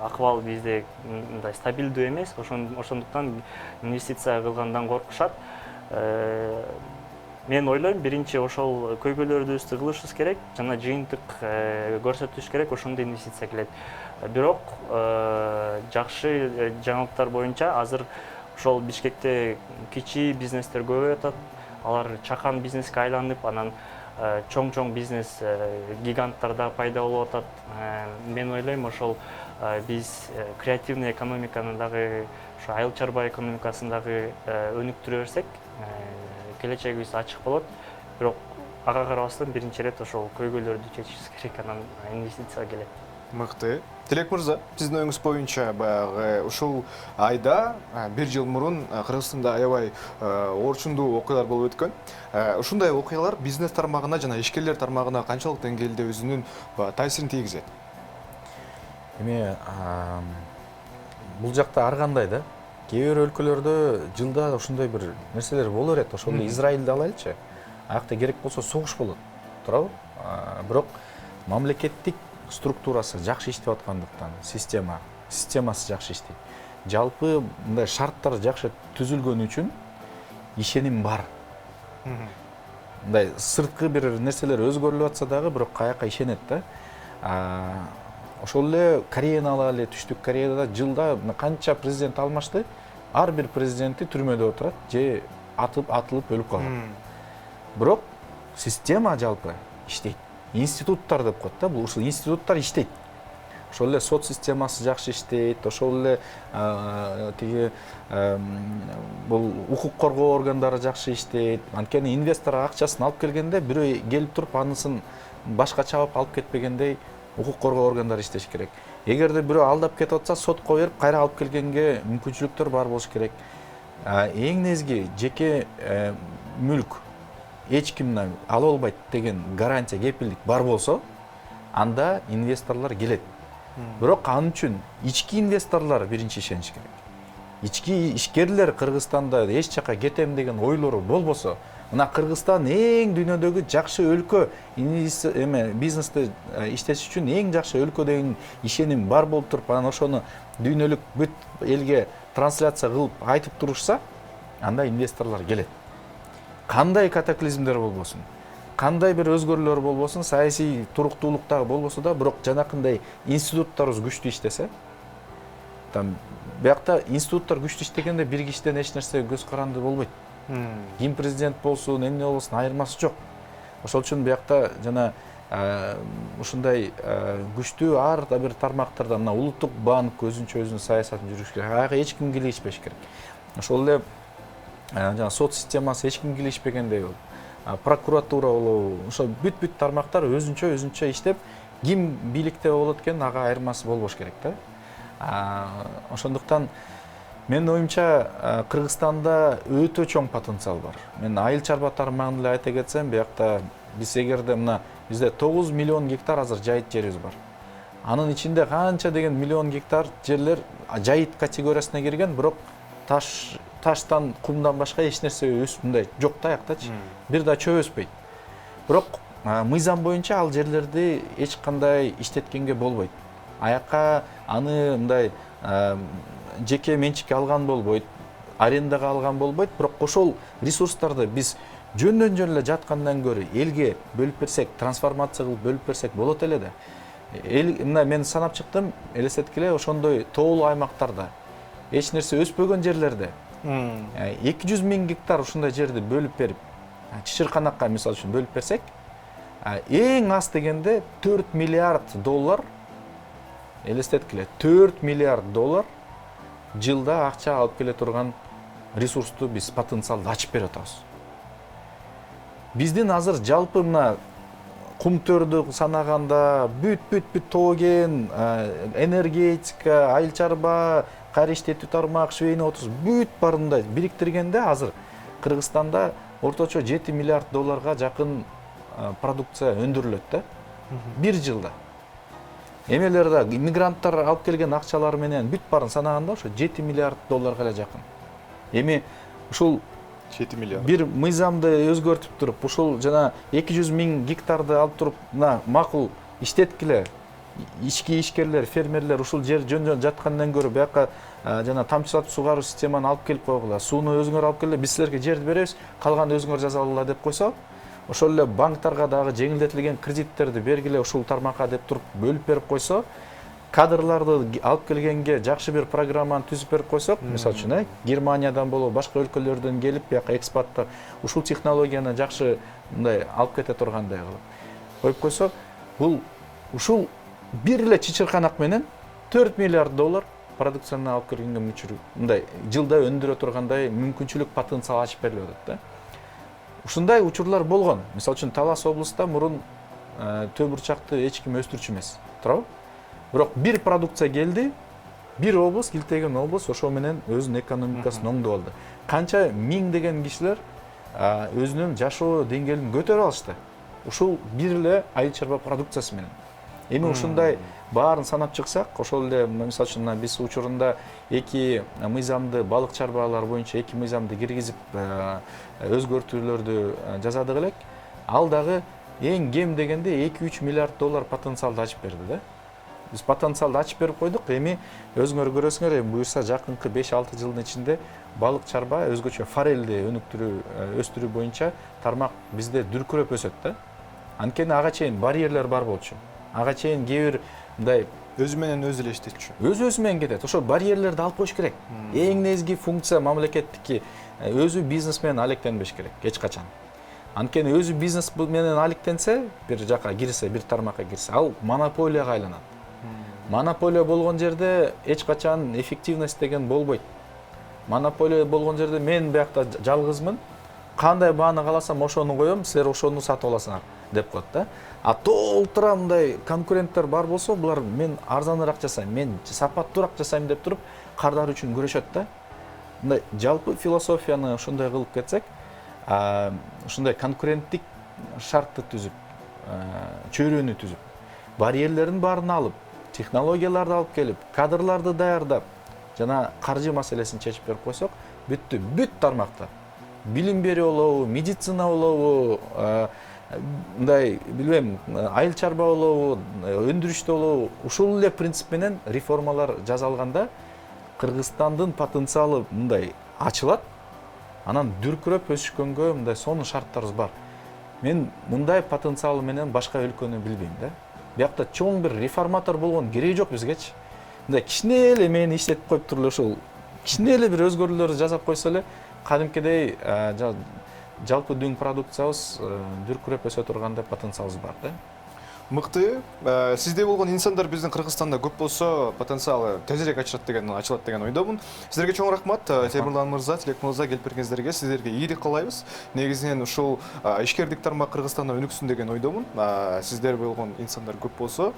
акыбал бизде мындай стабилдүү эмес, ошондуктан инвестиция кылгандан коркушат. Мен ойлойм, биринчи ошол көйгөйлөрдү кылышыбыз керек, жана жыйынтык көрсөтүш керек, ошондо инвестиция келет. Бирок жакшы жаңылыктар боюнча азыр ошол Бишкекте кичи бизнестер көбөйүп атат. Алар чакан бизнеске айланып, анан чоң бизнес гиганттарда пайда болуп атат. Мен ойлойм, ошол биз креативный экономиканы дагы, ошо айыл чарба экономикасын дагы өнүктүрө берсек, келечегибиз ачык болот. Бирок ага карабастан биринчи ирет ошол көйгөйлөрдү чечишибиз керек, анан инвестиция келет. Мыкты. Тилек мырза, сиздин оюңуз боюнча баягы ушул айда 1 жыл мурун Кыргызстанда аябай орчундуу окуялар болуп өткөн. Ушундай окуялар бизнес тармагына жана ишкерлер тармагына канчалык деңгээлде өзүнүн таасирин тийгизет? Эми бул жакта ар кандай да. Кээ бир өлкөлөрдө жылда ошондой бир нерселер боло берет. Ошол эле Израилди алайлычы. Аякта керек болсо согуш болот. Туурабы? Бирок мамлекеттик структурасы жакшы иштеп аткандыктан, системасы жакшы иштейт. Жалпы мындай шарттар жакшы түзүлгөн үчүн ишеним бар. Мындай сырткы бир нерселер өзгөрүлүп атса дагы, бирок каяка ишенет да. Ошол эле Кореяны алалы, Түштүк Кореяда жылда канча президент алмашты, ар бир президенти түрмөдө отурат же атылып өлүп калат. Бирок система жалпы иштейт. Институттар деп коет да, бул ушул институттар иштейт. ошол эле сот системасы жакшы иштейт, ошол эле тиги бул укук коргоо органдары жакшы иштейт. Анткени инвестор акчасын алып келгенде бирөө келип туруп анысын башкача алып кетпегендей укук коргоо органдары иштеш керек. Эгерде бирөө алдап кетип атса, сотко берип кайра алып келгенге мүмкүнчүлүктөр бар болуш керек. Эң негизги жеке мүлк эч кимден ала албайт деген гарантия, кепилдик бар болсо, анда инвесторлор келет. Бирок анын үчүн ички инвесторлор биринчи ишениш керек. Ички ишкерлер Кыргызстанда эч жака кетем деген ойлору болбосо, мына Кыргызстан эң дүйнөдөгү жакшы өлкө, бизнесте иштеш үчүн эң жакшы өлкө деген ишеним бар болуп туруп, анан ошону дүйнөлүк бүт элге трансляция кылып айтып турушса, анда инвесторлор келет. Кандай катаклизмдер болбосун, кандай бир өзгөрүүлөр болбосун, саясий туруктуулуктагы болбосо да, бирок жанакындай институттарыбыз күчтүү иштесе, биякта институттар күчтүү иштегенде бир кишиден эч нерсе көз каранды болбойт. Ким президент болсун, эмне болсун, айырмасы жок. Ошол үчүн биякта жана ушундай күчтүү ар бир тармактарда мына улуттук банк өзүнүн саясатын жүргүзүш керек. Ага эч ким кийлешпеш керек. Ошол эле жана сот системасы эч ким кийлешпегендей болуп, прокуратура болобу, ошо бүт тармактар өзүнчө иштеп, ким бийликте болот экен, ага айырмасы болбош керек да. Ошондуктан менин оюмча Кыргызстанда өтө чоң потенциал бар. Мен айыл чарба тармагын эле айта кетсем, биякта биз эгерде мына бизде 9 миллион гектар азыр жайыт жерибиз бар. Анын ичинде канча деген миллион гектар жерлер жайыт категориясына кирген, бирок таштан, кумдан башка эч нерсе өсүмдөй жок да аяктачы. Бир да чөп өспөйт. Бирок мыйзам боюнча ал жерлерди эч кандай иштеткенге болбойт. Аякка аны мындай жеке менчикке алган болбойт, арендага алган болбойт, бирок ошол ресурстарды биз жөндөн жөн эле жаткандан көрө элге бөлүп берсек, трансформация кылып бөлүп берсек болот эле да. Мына мен санап чыктым, элестеткиле ошондой тоолуу аймактарда, эч нерсе өспөгөн жерлерде 200 000 гектар ушундай жерди бөлүп берип, Чычырканакка мисалы үчүн бөлүп берсек, эң аз дегенде 4 миллиард доллар, элестеткиле, 4 миллиард доллар жылда акча алып келе турган ресурсту биз потенциалды ачып берип атабыз. Биздин азыр жалпы мына кумтөрдү санаганда бүт тоо кен, энергетика, айыл чарба, кайра иштетүү тармак, швейный отуз бүт барында бириктиргенде азыр Кыргызстанда орточо 7 миллиард долларга жакын продукция өндүрүлөт да бир жылда. Эмелерде иммигранттар алып келген акчалар менен бүт барын санаганда ошо 7 миллиард долларга эле жакын. Эми ушул 7 миллиард. Бир мыйзамды өзгөртүп туруп, ушул жана 200 000 гектарды алып туруп, мына макул иштеткиле, ички ишкерлер, фермерлер ушул жер жөн жаткандан көрө бияка жана тамчылатып сугаруу системаны алып келип койгула, сууну өзүңөр алып келе, биз силерге жерди беребиз, калганды өзүңөр жаза алгыла деп койсо, ошол эле банктарга дагы жеңилдетилген кредиттерди бергиле ушул тармакка деп туруп бөлүп берип койсо, кадрларды алып келгенге жакшы бир программаны түзүп берип койсок, мисалы үчүн, Германиядан болобу, башка өлкөлөрдөн келип, бияка экспорттор ушул технологияны жакшы мындай алып кете тургандай кылып коюп койсо, бул ушул бир эле Чычырканак менен 4 миллиард доллар продукцияны алып келгенге мындай жылда өндүрө тургандай мүмкүнчүлүк, потенциал ачып берилип атат да. Ушундай учурлар болгон. Мисалы үчүн Талас облустта мурун төө бурчакты эч ким өстүрчү эмес, туурабы? Бирок бир продукция келди, бир облус, Килтеген облус ошо менен өзүнүн экономикасын оңдоп алды. Канча миң деген кишилер өзүнүн жашоо деңгээлин көтөрүп алышты. Ушул бир эле айыл чарба продукциясы менен. Эми ушундай баарын санап чыксак, ошол эле мисалы үчүн биз учурунда эки мыйзамды, балык чарбалар боюнча эки мыйзамды киргизип өзгөртүүлөрдү жасадык элек, ал дагы эң кем дегенде 2-3 миллиард доллар потенциалды ачып берди да. Биз потенциалды ачып берип койдук. Эми өзүңөр көрөсүңөр, буюрса жакынкы 5-6 жылдын ичинде балык чарба, өзгөчө форельди өстүрүү боюнча тармак бизде дүркүрөп өсөт да. Анткени ага чейин барьерлер бар болчу. Ага чейин кээ бир мындай Өзү менен өзү эле иштетчү. Өзү менен кетет. Ошо барьерлерди алып коюш керек. Эң негизги функция мамлекеттики өзү бизнес менен алектенбеш керек эч качан. Анткени өзү бизнес менен алектенсе, бир жака кирсе, бир тармакка кирсе, ал монополияга айланат. Монополия болгон жерде эч качан эффективность деген болбойт. Монополия болгон жерде мен биякта жалгызмын, кандай бааны кааласам ошону коем, силер ошону сатып аласыңар деп коет да. А толтура мындай конкуренттер бар болсо, булар мен арзаныраак жасайм, мен сапаттуураак жасайм деп туруп кардар үчүн күрөшөт да. Мындай жалпы философияны ошондой кылып кетсек, ушундай конкуренттик шартты түзүп, чөйрөнү түзүп, барьерлерин баарын алып, технологияларды алып келип, кадрларды даярдап, жана каржы маселесин чечип берип койсок, бүттү, бүт тармактар. Билим берүү болобу, медицина болобу, мындай билбейм, айыл чарба болобу, өндүрүштө болобу, ушул эле принцип менен реформалар жасалганда Кыргызстандын потенциалы мындай ачылат. Анан дүркүрөп өсүшкөнгө мындай сонун шарттарыбыз бар. Мен мындай потенциалы менен башка өлкөнү билбейм да. Биякта чоң бир реформатор болгон кереги жок бизгечи. Мындай кичине эле мени иштетип коюп туруп эле ушул кичине эле бир өзгөрүүлөрдү жасап койсо эле кадимкидей жалпы дүң продукциябыз дүркүрөп өсө тургандай потенциалыбыз бар да. Мыкты. Сизде болгон инсандар биздин Кыргызстанда көп болсо, потенциалы тезирээк ачылат деген ойдомун. Сиздерге чоң рахмат. Темирлан мырза, Тилек мырза келип бергениңиздерге сиздерге ийгилик каалайбыз. Негизинен ушул ишкердик тармак Кыргызстанда өнүксүн деген ойдомун. Сиздер болгон инсандар көп болсо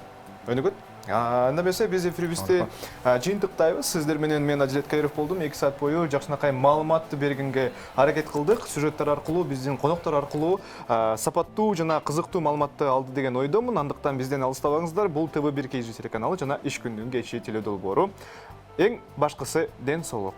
өнүгөт. Анда эмесе биз эфирибизди жыйынтыктайбыз. Сиздер менен мен Адилет Кайыров болдум. 2 саат бою жакшынакай маалыматты бергенге аракет кылдык. Сюжеттер аркылуу, биздин коноктор аркылуу сапаттуу жана кызыктуу маалыматты алды деген ойдомун. Андыктан бизден алыстабаңыздар. Бул ТВ1 KG телеканалы жана иш күндүн кечи теледолбоору. Эң башкысы ден соолук.